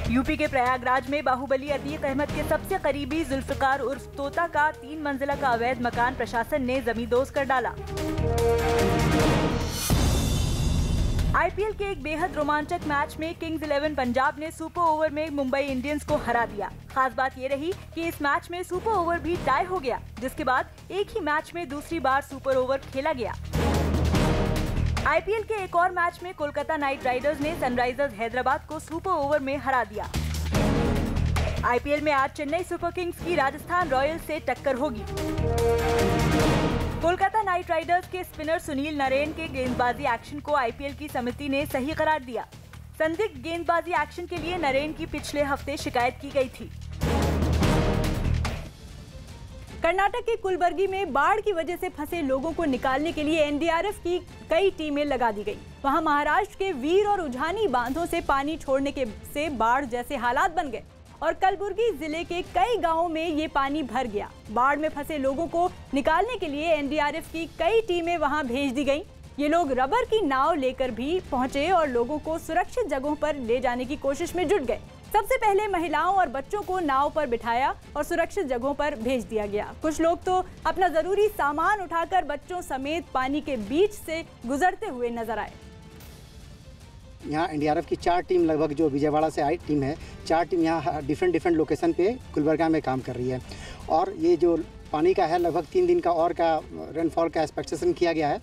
यूपी के प्रयागराज में बाहुबली अतीक अहमद के सबसे करीबी जुल्फिकार उर्फ तोता का 3 मंजिला का अवैध मकान प्रशासन ने जमींदोज कर डाला। आईपीएल के एक बेहद रोमांचक मैच में किंग्स 11 पंजाब ने सुपर ओवर में मुंबई इंडियंस को हरा दिया। खास बात ये रही कि इस मैच में सुपर ओवर भी टाई हो गया, जिसके बाद एक ही मैच में दूसरी बार सुपर ओवर खेला गया। आईपीएल के एक और मैच में कोलकाता नाइट राइडर्स ने सनराइजर्स हैदराबाद को सुपर ओवर में हरा दिया। आईपीएल में आज चेन्नई सुपर किंग्स की राजस्थान रॉयल्स से टक्कर होगी। कोलकाता नाइट राइडर्स के स्पिनर सुनील नरेन के गेंदबाजी एक्शन को आईपीएल की समिति ने सही करार दिया। संदिग्ध गेंदबाजी एक्शन के लिए नरेन की पिछले हफ्ते शिकायत की गई थी। कर्नाटक के कुलबर्गी में बाढ़ की वजह से फंसे लोगों को निकालने के लिए एनडीआरएफ की कई टीमें लगा दी गई। वहां महाराष्ट्र के वीर और उजानी बांधों से पानी छोड़ने से बाढ़ जैसे हालात बन गए और कलबुर्गी जिले के कई गांवों में ये पानी भर गया। बाढ़ में फंसे लोगों को निकालने के लिए एनडीआरएफ की कई टीमें वहां भेज दी गईं। ये लोग रबर की नाव लेकर भी पहुंचे और लोगों को सुरक्षित जगहों पर ले जाने की कोशिश में जुट गए। सबसे पहले महिलाओं और बच्चों को नाव पर बिठाया और सुरक्षित जगहों पर भेज दिया गया। कुछ लोग तो अपना जरूरी सामान उठाकर बच्चों समेत पानी के बीच से गुजरते हुए नजर आए। यहाँ एनडीआरएफ की 4 टीम लगभग जो विजयवाड़ा से आई टीम है, 4 टीम यहाँ डिफरेंट लोकेशन पे गुलबर्गा में काम कर रही है। और ये जो पानी का है लगभग 3 दिन का और का रेनफॉल का एक्सपेक्टेशन किया गया है।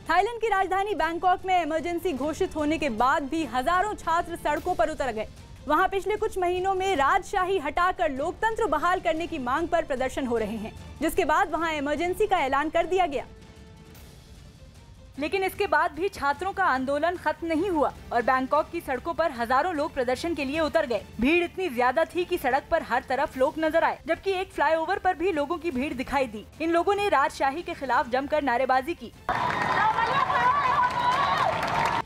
थाईलैंड की राजधानी बैंकॉक में इमरजेंसी घोषित होने के बाद भी हजारों छात्र सड़कों पर उतर गए। वहां पिछले कुछ महीनों में राजशाही हटाकर लोकतंत्र बहाल करने की मांग पर प्रदर्शन हो रहे हैं, जिसके बाद वहां इमरजेंसी का ऐलान कर दिया गया। लेकिन इसके बाद भी छात्रों का आंदोलन खत्म नहीं हुआ और बैंकॉक की सड़कों पर हजारों लोग प्रदर्शन के लिए उतर गए। भीड़ इतनी ज्यादा थी कि सड़क पर हर तरफ लोग नजर आए, जबकि एक फ्लाईओवर पर भी लोगों की भीड़ दिखाई दी। इन लोगों ने राजशाही के खिलाफ जमकर नारेबाजी की।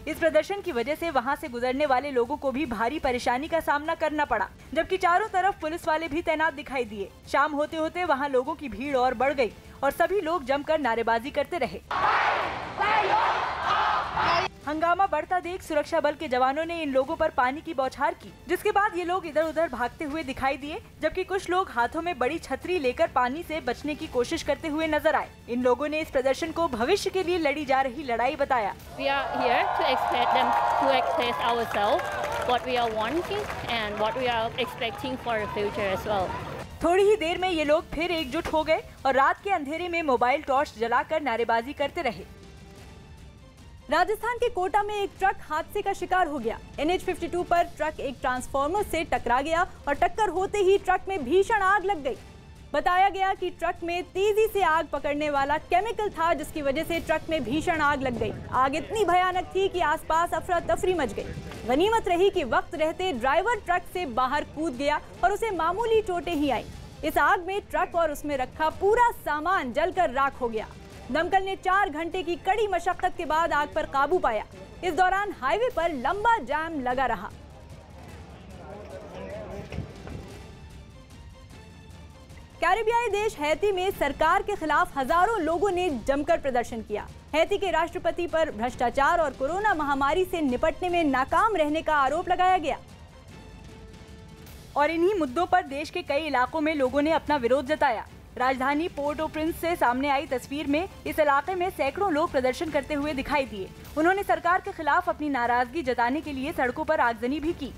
इस प्रदर्शन की वजह से वहां से गुजरने वाले लोगों को भी भारी परेशानी का सामना करना पड़ा, जबकि चारों तरफ पुलिस वाले भी तैनात दिखाई दिए। शाम होते होते वहां लोगों की भीड़ और बढ़ गई और सभी लोग जमकर नारेबाजी करते रहे। हंगामा बढ़ता देख सुरक्षा बल के जवानों ने इन लोगों पर पानी की बौछार की, जिसके बाद ये लोग इधर उधर भागते हुए दिखाई दिए, जबकि कुछ लोग हाथों में बड़ी छतरी लेकर पानी से बचने की कोशिश करते हुए नजर आए। इन लोगों ने इस प्रदर्शन को भविष्य के लिए लड़ी जा रही लड़ाई बताया। We are here to express ourselves, what we are wanting and what we are expecting for the future as well. थोड़ी ही देर में ये लोग फिर एकजुट हो गए और रात के अंधेरे में मोबाइल टॉर्च जलाकर नारेबाजी करते रहे। राजस्थान के कोटा में एक ट्रक हादसे का शिकार हो गया। NH52 पर ट्रक एक ट्रांसफार्मर से टकरा गया और टक्कर होते ही ट्रक में भीषण आग लग गई। बताया गया कि ट्रक में तेजी से आग पकड़ने वाला केमिकल था, जिसकी वजह से ट्रक में भीषण आग लग गई। आग इतनी भयानक थी कि आसपास अफरा तफरी मच गई। गनीमत रही कि वक्त रहते ड्राइवर ट्रक से बाहर कूद गया और उसे मामूली चोटें ही आई। इस आग में ट्रक और उसमें रखा पूरा सामान जलकर राख हो गया। दमकल ने 4 घंटे की कड़ी मशक्कत के बाद आग पर काबू पाया। इस दौरान हाईवे पर लंबा जाम लगा रहा। कैरिबियाई देश हैती में सरकार के खिलाफ हजारों लोगों ने जमकर प्रदर्शन किया। हैती के राष्ट्रपति पर भ्रष्टाचार और कोरोना महामारी से निपटने में नाकाम रहने का आरोप लगाया गया और इन्हीं मुद्दों पर देश के कई इलाकों में लोगों ने अपना विरोध जताया। राजधानी पोर्ट ओ प्रिंस से सामने आई तस्वीर में इस इलाके में सैकड़ों लोग प्रदर्शन करते हुए दिखाई दिए। उन्होंने सरकार के खिलाफ अपनी नाराजगी जताने के लिए सड़कों पर आगजनी भी की।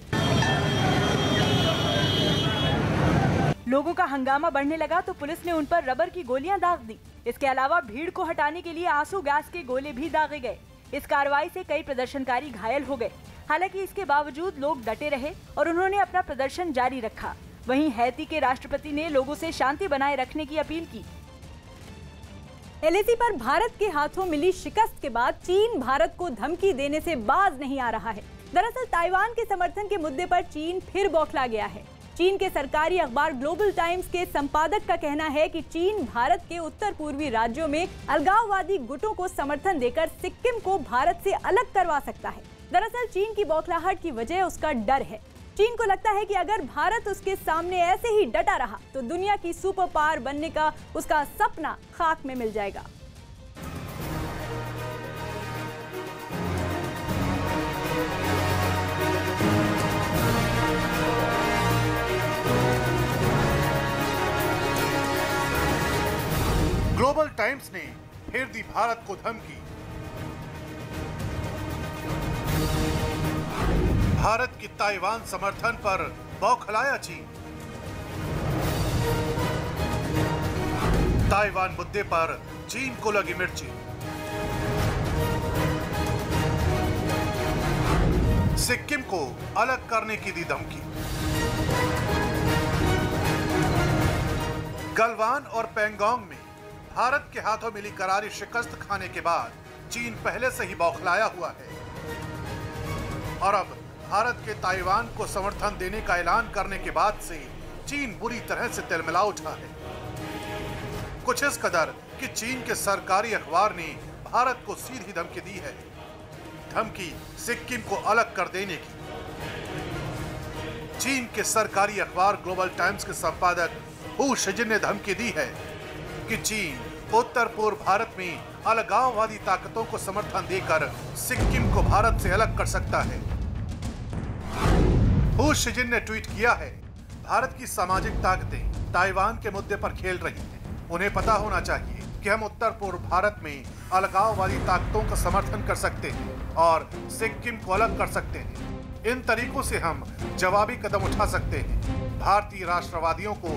लोगों का हंगामा बढ़ने लगा तो पुलिस ने उन पर रबर की गोलियां दाग दी। इसके अलावा भीड़ को हटाने के लिए आंसू गैस के गोले भी दागे गए। इस कार्रवाई से कई प्रदर्शनकारी घायल हो गए। हालांकि इसके बावजूद लोग डटे रहे और उन्होंने अपना प्रदर्शन जारी रखा। वहीं हैती के राष्ट्रपति ने लोगों से शांति बनाए रखने की अपील की। एलएसी पर भारत के हाथों मिली शिकस्त के बाद चीन भारत को धमकी देने से बाज नहीं आ रहा है। दरअसल ताइवान के समर्थन के मुद्दे पर चीन फिर बौखला गया है। चीन के सरकारी अखबार ग्लोबल टाइम्स के संपादक का कहना है कि चीन भारत के उत्तर पूर्वी राज्यों में अलगाववादी गुटों को समर्थन देकर सिक्किम को भारत से अलग करवा सकता है। दरअसल चीन की बौखलाहट की वजह उसका डर है। चीन को लगता है कि अगर भारत उसके सामने ऐसे ही डटा रहा तो दुनिया की सुपर पावर बनने का उसका सपना खाक में मिल जाएगा। ग्लोबल टाइम्स ने फिर दी भारत को धमकी। भारत की ताइवान समर्थन पर बौखलाया चीन। ताइवान मुद्दे पर चीन को लगी मिर्ची। सिक्किम को अलग करने की दी धमकी। गलवान और पैंगोंग में भारत के हाथों मिली करारी शिकस्त खाने के बाद चीन पहले से ही बौखलाया हुआ है और अब भारत के ताइवान को समर्थन देने का ऐलान करने के बाद से चीन बुरी तरह से तिलमिला उठा है। कुछ इस कदर कि चीन के सरकारी अखबार ने भारत को सीधी धमकी दी है। धमकी सिक्किम को अलग कर देने की। चीन के सरकारी अखबार ग्लोबल टाइम्स के संपादक हू शिजिन ने धमकी दी है कि चीन उत्तर पूर्व भारत में अलगाववादी ताकतों को समर्थन देकर सिक्किम को भारत से अलग कर सकता है। हू शिजिन ने ट्वीट किया है, भारत की सामाजिक ताकतें ताइवान के मुद्दे पर खेल रही हैं। उन्हें पता होना चाहिए कि हम उत्तर पूर्व भारत में अलगाववादी ताकतों का समर्थन कर सकते हैं और सिक्किम को अलग कर सकते हैं। इन तरीकों से हम जवाबी कदम उठा सकते हैं। भारतीय राष्ट्रवादियों को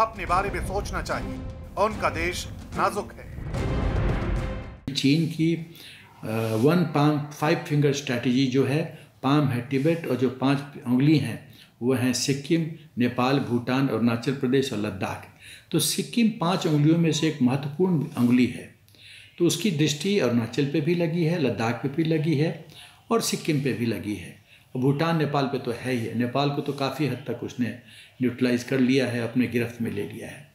अपने बारे में सोचना चाहिए। उनका देश नाजुक है। चीन की 1 पाम 5 फिंगर स्ट्रैटेजी जो है, पाम है तिब्बत और जो 5 उंगली हैं वो हैं सिक्किम, नेपाल, भूटान, अरुणाचल प्रदेश और लद्दाख। तो सिक्किम 5 उंगलियों में से एक महत्वपूर्ण उंगली है। तो उसकी दृष्टि अरुणाचल पे भी लगी है, लद्दाख पे भी लगी है और सिक्किम पे भी लगी है। और भूटान, नेपाल पे तो है ही है। नेपाल को तो काफ़ी हद तक उसने न्यूट्रलाइज कर लिया है, अपने गिरफ्त में ले लिया है।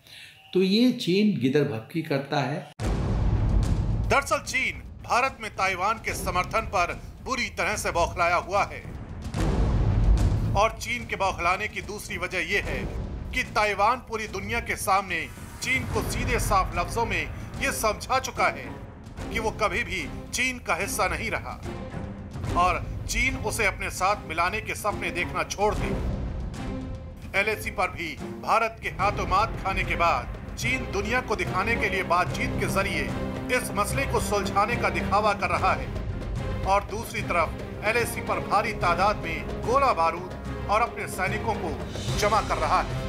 तो ये चीन गिदर भपकी करता है। दरअसल चीन भारत में ताइवान के समर्थन पर बुरी तरह से बौखलाया हुआ है और चीन के बौखलाने की दूसरी वजह यह है कि ताइवान पूरी दुनिया के सामने चीन को सीधे साफ लफ्जों में यह समझा चुका है कि वो कभी भी चीन का हिस्सा नहीं रहा और चीन उसे अपने साथ मिलाने के सपने देखना छोड़ दे। एलएसी पर भी भारत के हाथों मात खाने के बाद चीन दुनिया को दिखाने के लिए बातचीत के जरिए इस मसले को सुलझाने का दिखावा कर रहा है और दूसरी तरफ एलएसी पर भारी तादाद में गोला बारूद और अपने सैनिकों को जमा कर रहा है।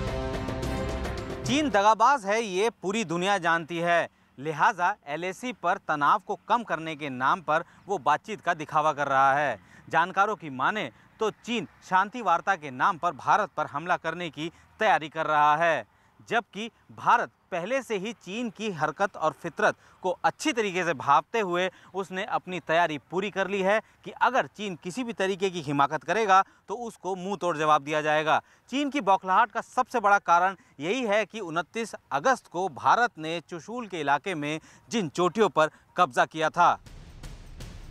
चीन दगाबाज है, ये पूरी दुनिया जानती है। लिहाजा एलएसी पर तनाव को कम करने के नाम पर वो बातचीत का दिखावा कर रहा है। जानकारों की माने तो चीन शांति वार्ता के नाम पर भारत पर हमला करने की तैयारी कर रहा है, जबकि भारत पहले से ही चीन की हरकत और फितरत को अच्छी तरीके से भांपते हुए उसने अपनी तैयारी पूरी कर ली है कि अगर चीन किसी भी तरीके की हिमाकत करेगा तो उसको मुंह तोड़ जवाब दिया जाएगा। चीन की बौखलाहट का सबसे बड़ा कारण यही है कि 29 अगस्त को भारत ने चुशूल के इलाके में जिन चोटियों पर कब्जा किया था।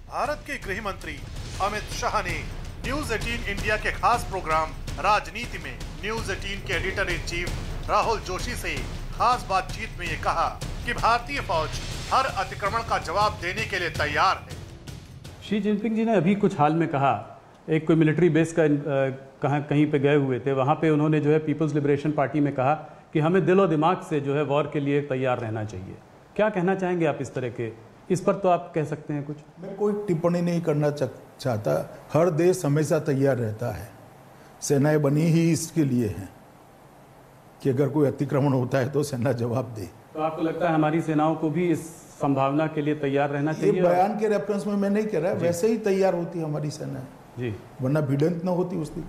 भारत के गृह मंत्री अमित शाह ने न्यूज 18 इंडिया के खास प्रोग्राम राजनीति में न्यूज 18 के editor in chief Rahul Joshi से खास बातचीत में ये कहा कि भारतीय फौज हर अतिक्रमण का जवाब देने के लिए तैयार है। शी जिनपिंग जी ने अभी कुछ हाल में कहा, एक कोई मिलिट्री बेस का कहीं पे गए हुए थे, वहाँ पे उन्होंने जो है पीपल्स लिबरेशन पार्टी में कहा कि हमें दिलो दिमाग से जो है वॉर के लिए तैयार रहना चाहिए। क्या कहना चाहेंगे आप इस तरह के? इस पर तो आप कह सकते हैं कुछ। मैं कोई टिप्पणी नहीं करना चाहता। हर देश हमेशा तैयार रहता है, सेनाएं बनी ही इसके लिए हैं। कि अगर कोई अतिक्रमण होता है तो सेना जवाब दे। तो आपको लगता है हमारी सेनाओं को भी इस संभावना के लिए तैयार रहना चाहिए? ये बयान के रेफरेंस में मैं नहीं कह रहा, वैसे ही तैयार होती हमारी सेना जी, वरना भिड़ंत न होती उस दिन।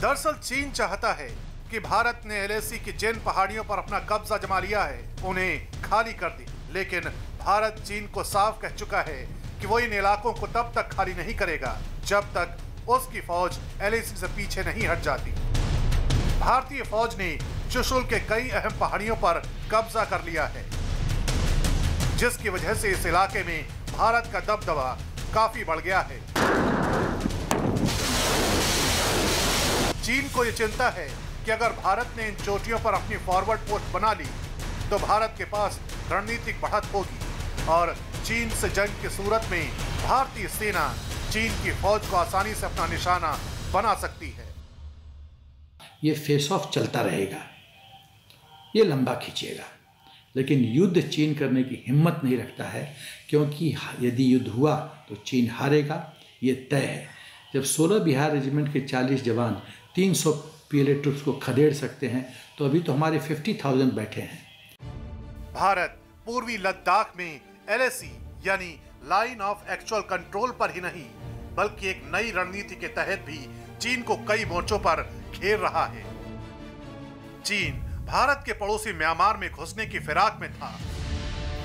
दरअसल चीन चाहता है कि भारत ने LAC की जिन पहाड़ियों पर अपना कब्जा जमा लिया है उन्हें खाली कर दे, लेकिन भारत चीन को साफ कह चुका है कि वो इन इलाकों को तब तक खाली नहीं करेगा जब तक उसकी फौज LAC से पीछे नहीं हट जाती। भारतीय फौज ने चुशुल के कई अहम पहाड़ियों पर कब्जा कर लिया है, जिसकी वजह से इस इलाके में भारत का दबदबा काफी बढ़ गया है। चीन को यह चिंता है कि अगर भारत ने इन चोटियों पर अपनी फॉरवर्ड पोस्ट बना ली तो भारत के पास रणनीतिक बढ़त होगी और चीन से जंग की सूरत में भारतीय सेना चीन की फौज को आसानी से अपना निशाना बना सकती है। ये फेस ऑफ चलता रहेगा, ये लंबा खींचेगा, लेकिन युद्ध चीन करने की हिम्मत नहीं रखता है, क्योंकि यदि युद्ध हुआ तो चीन हारेगा, ये तय है। जब 16 बिहार रेजिमेंट के 40 जवान 300 PLA ट्रुप्स को खदेड़ सकते हैं तो अभी तो हमारे 50,000 बैठे हैं। भारत पूर्वी लद्दाख में LAC यानी लाइन ऑफ एक्चुअल कंट्रोल पर ही नहीं बल्कि एक नई रणनीति के तहत भी चीन को कई मोर्चों पर घेर रहा है। चीन भारत के पड़ोसी म्यांमार में घुसने की फिराक में था,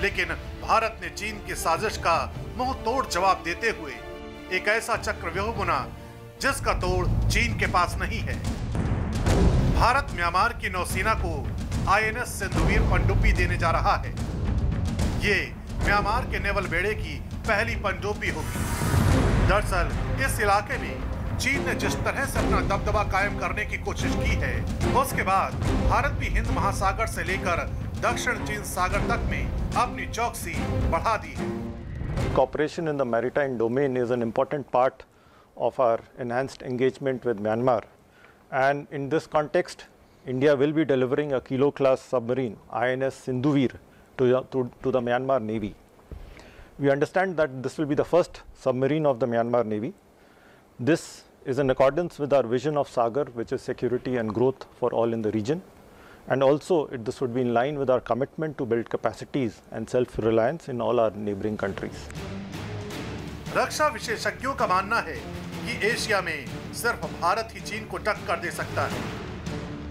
लेकिन भारत ने चीन की साजिश का मुंह तोड़ जवाब देते हुए एक ऐसा चक्रव्यूह बुना जिसका तोड़ चीन के पास नहीं है। भारत म्यांमार की नौसेना को INS सिंधुवीर पनडुब्बी देने जा रहा है। ये म्यांमार के नेवल बेड़े की पहली पनडुब्बी होगी। दरअसल इस इलाके में चीन ने जिस तरह से अपना दबदबा कायम करने की कोशिश की है, उसके बाद भारत भी हिंद महासागर से लेकर दक्षिण चीन सागर तक में अपनी चौकसी बढ़ा दी है। Cooperation in the maritime domain is an important part of our enhanced engagement with Myanmar, and in this context, India will be delivering a Kilo-class submarine, INS Sindhuveer, to the Myanmar Navy. We understand that this will be the first submarine of the Myanmar Navy. This is in accordance with our vision of Sagar, which is security and growth for all in the region. And also, this would be in line with our commitment to build capacities and self-reliance in all our neighboring countries. रक्षा विशेषज्ञों का मानना है कि Asia में सिर्फ भारत ही चीन को टक्कर दे सकता है।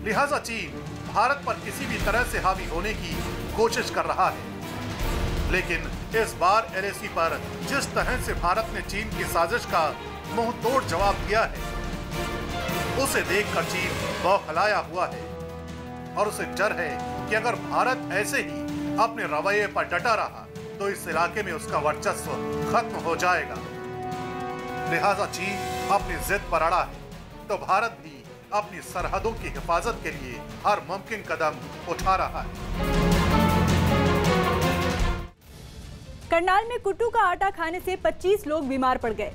लिहाजा चीन भारत पर किसी भी तरह से हावी होने की कोशिश कर रहा है। लेकिन इस बार LAC पर जिस तरह से भारत ने चीन की साजिश का मुंह तोड़ जवाब दिया है, उसे देखकर चीन बौखलाया हुआ है और उसे डर है कि अगर भारत ऐसे ही अपने रवैये पर डटा रहा तो इस इलाके में उसका वर्चस्व खत्म हो जाएगा। लिहाजा चीन अपनी जिद पर अड़ा है तो भारत भी अपनी सरहदों की हिफाजत के लिए हर मुमकिन कदम उठा रहा है। करनाल में कुट्टू का आटा खाने से 25 लोग बीमार पड़ गए।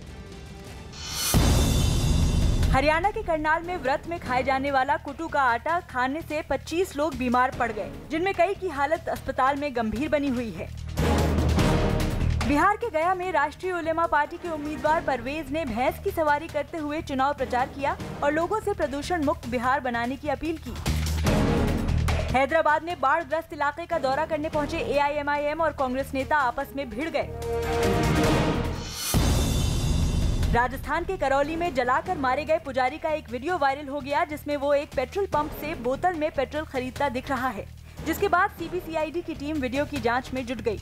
हरियाणा के करनाल में व्रत में खाए जाने वाला कुट्टू का आटा खाने से 25 लोग बीमार पड़ गए, जिनमें कई की हालत अस्पताल में गंभीर बनी हुई है। बिहार के गया में राष्ट्रीय उलेमा पार्टी के उम्मीदवार परवेज ने भैंस की सवारी करते हुए चुनाव प्रचार किया और लोगों से प्रदूषण मुक्त बिहार बनाने की अपील की। हैदराबाद में बाढ़ग्रस्त इलाके का दौरा करने पहुंचे AIMIM और कांग्रेस नेता आपस में भिड़ गए। राजस्थान के करौली में जलाकर मारे गए पुजारी का एक वीडियो वायरल हो गया, जिसमें वो एक पेट्रोल पंप से बोतल में पेट्रोल खरीदता दिख रहा है, जिसके बाद CBCID की टीम वीडियो की जांच में जुट गई।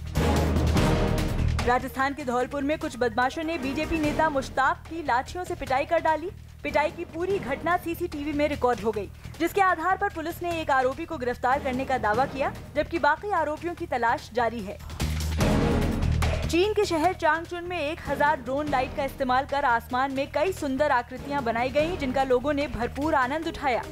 राजस्थान के धौलपुर में कुछ बदमाशों ने बीजेपी नेता मुश्ताक की लाठियों से पिटाई कर डाली। पिटाई की पूरी घटना CCTV में रिकॉर्ड हो गई, जिसके आधार पर पुलिस ने एक आरोपी को गिरफ्तार करने का दावा किया, जबकि बाकी आरोपियों की तलाश जारी है। चीन के शहर चांगचुन में 1000 ड्रोन लाइट का इस्तेमाल कर आसमान में कई सुंदर आकृतियां बनाई गईं, जिनका लोगों ने भरपूर आनंद उठाया।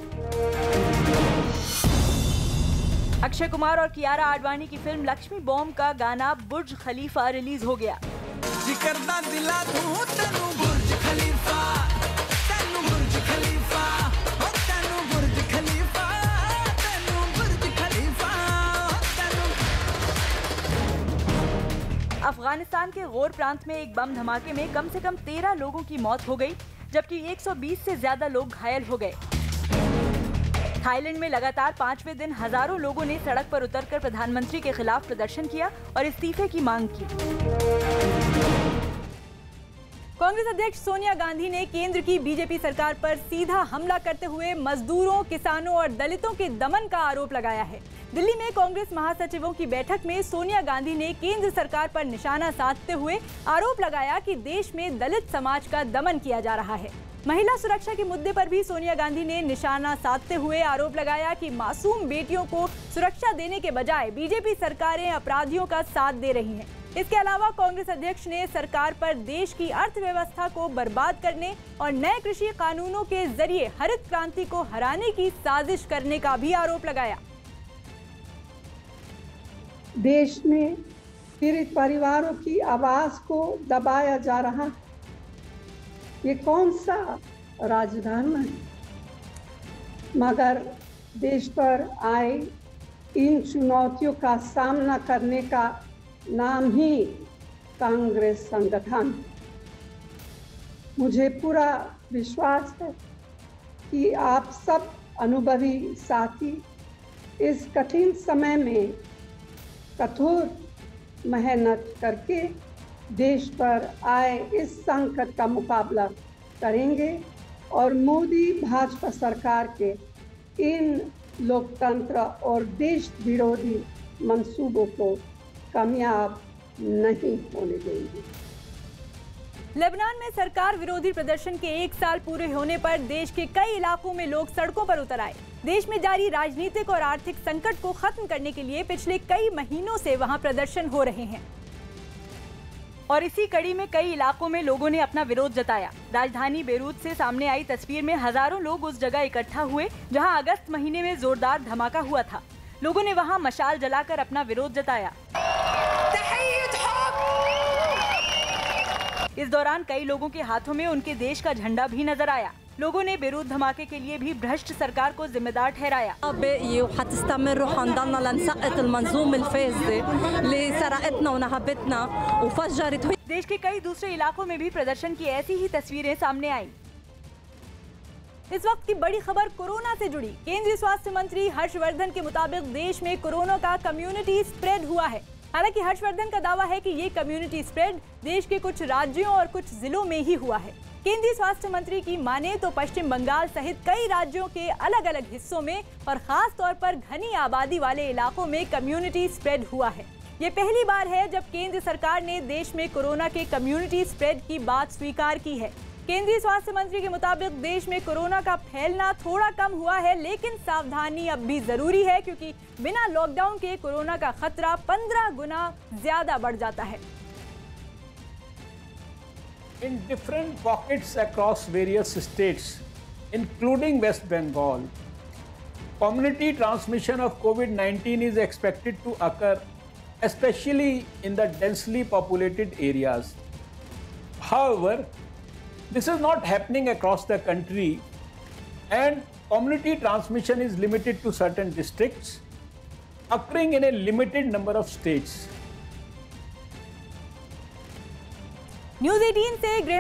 अक्षय कुमार और कियारा आडवाणी की फिल्म लक्ष्मी बॉम्ब का गाना बुर्ज खलीफा रिलीज हो गया। अफगानिस्तान के गौर प्रांत में एक बम धमाके में कम से कम 13 लोगों की मौत हो गई, जबकि 120 से ज्यादा लोग घायल हो गए। थाईलैंड में लगातार 5वें दिन हजारों लोगों ने सड़क पर उतरकर प्रधानमंत्री के खिलाफ प्रदर्शन किया और इस्तीफे की मांग की। कांग्रेस अध्यक्ष सोनिया गांधी ने केंद्र की बीजेपी सरकार पर सीधा हमला करते हुए मजदूरों, किसानों और दलितों के दमन का आरोप लगाया है। दिल्ली में कांग्रेस महासचिवों की बैठक में सोनिया गांधी ने केंद्र सरकार पर निशाना साधते हुए आरोप लगाया कि देश में दलित समाज का दमन किया जा रहा है। महिला सुरक्षा के मुद्दे पर भी सोनिया गांधी ने निशाना साधते हुए आरोप लगाया कि मासूम बेटियों को सुरक्षा देने के बजाय बीजेपी सरकारें अपराधियों का साथ दे रही हैं। इसके अलावा कांग्रेस अध्यक्ष ने सरकार पर देश की अर्थव्यवस्था को बर्बाद करने और नए कृषि कानूनों के जरिए हरित क्रांति को हराने की साजिश करने का भी आरोप लगाया। देश में पीड़ित परिवारों की आवाज को दबाया जा रहा है। ये कौन सा राजधर्म है? मगर देश पर आए इन चुनौतियों का सामना करने का नाम ही कांग्रेस संगठन। मुझे पूरा विश्वास है कि आप सब अनुभवी साथी इस कठिन समय में कठोर मेहनत करके देश पर आए इस संकट का मुकाबला करेंगे और मोदी भाजपा सरकार के इन लोकतंत्र और देश विरोधी मंसूबों को कामयाब नहीं होने देंगे। लेबनान में सरकार विरोधी प्रदर्शन के 1 साल पूरे होने पर देश के कई इलाकों में लोग सड़कों पर उतर आए। देश में जारी राजनीतिक और आर्थिक संकट को खत्म करने के लिए पिछले कई महीनों से वहां प्रदर्शन हो रहे हैं और इसी कड़ी में कई इलाकों में लोगों ने अपना विरोध जताया। राजधानी बेरूत से सामने आई तस्वीर में हजारों लोग उस जगह इकट्ठा हुए जहां अगस्त महीने में जोरदार धमाका हुआ था। लोगों ने वहां मशाल जलाकर अपना विरोध जताया। इस दौरान कई लोगों के हाथों में उनके देश का झंडा भी नजर आया। लोगों ने बेरूत धमाके के लिए भी भ्रष्ट सरकार को जिम्मेदार ठहराया। देश के कई दूसरे इलाकों में भी प्रदर्शन की ऐसी ही तस्वीरें सामने आई। इस वक्त की बड़ी खबर कोरोना से जुड़ी। केंद्रीय स्वास्थ्य मंत्री हर्षवर्धन के मुताबिक देश में कोरोना का कम्युनिटी स्प्रेड हुआ है। हालांकि हर्षवर्धन का दावा है कि ये कम्युनिटी स्प्रेड देश के कुछ राज्यों और कुछ जिलों में ही हुआ है। केंद्रीय स्वास्थ्य मंत्री की माने तो पश्चिम बंगाल सहित कई राज्यों के अलग अलग हिस्सों में और खास तौर पर घनी आबादी वाले इलाकों में कम्युनिटी स्प्रेड हुआ है। ये पहली बार है जब केंद्र सरकार ने देश में कोरोना के कम्युनिटी स्प्रेड की बात स्वीकार की है। केंद्रीय स्वास्थ्य मंत्री के मुताबिक देश में कोरोना का फैलना थोड़ा कम हुआ है, लेकिन सावधानी अब भी जरूरी है क्योंकि बिना लॉकडाउन के कोरोना का खतरा 15 गुना ज्यादा बढ़ जाता है। In different pockets across various states, including West Bengal, community transmission of COVID-19 is expected to occur, especially in the densely populated areas. However, this is not happening across the country, and community transmission is limited to certain districts, occurring in a limited number of states. News 18 से गृह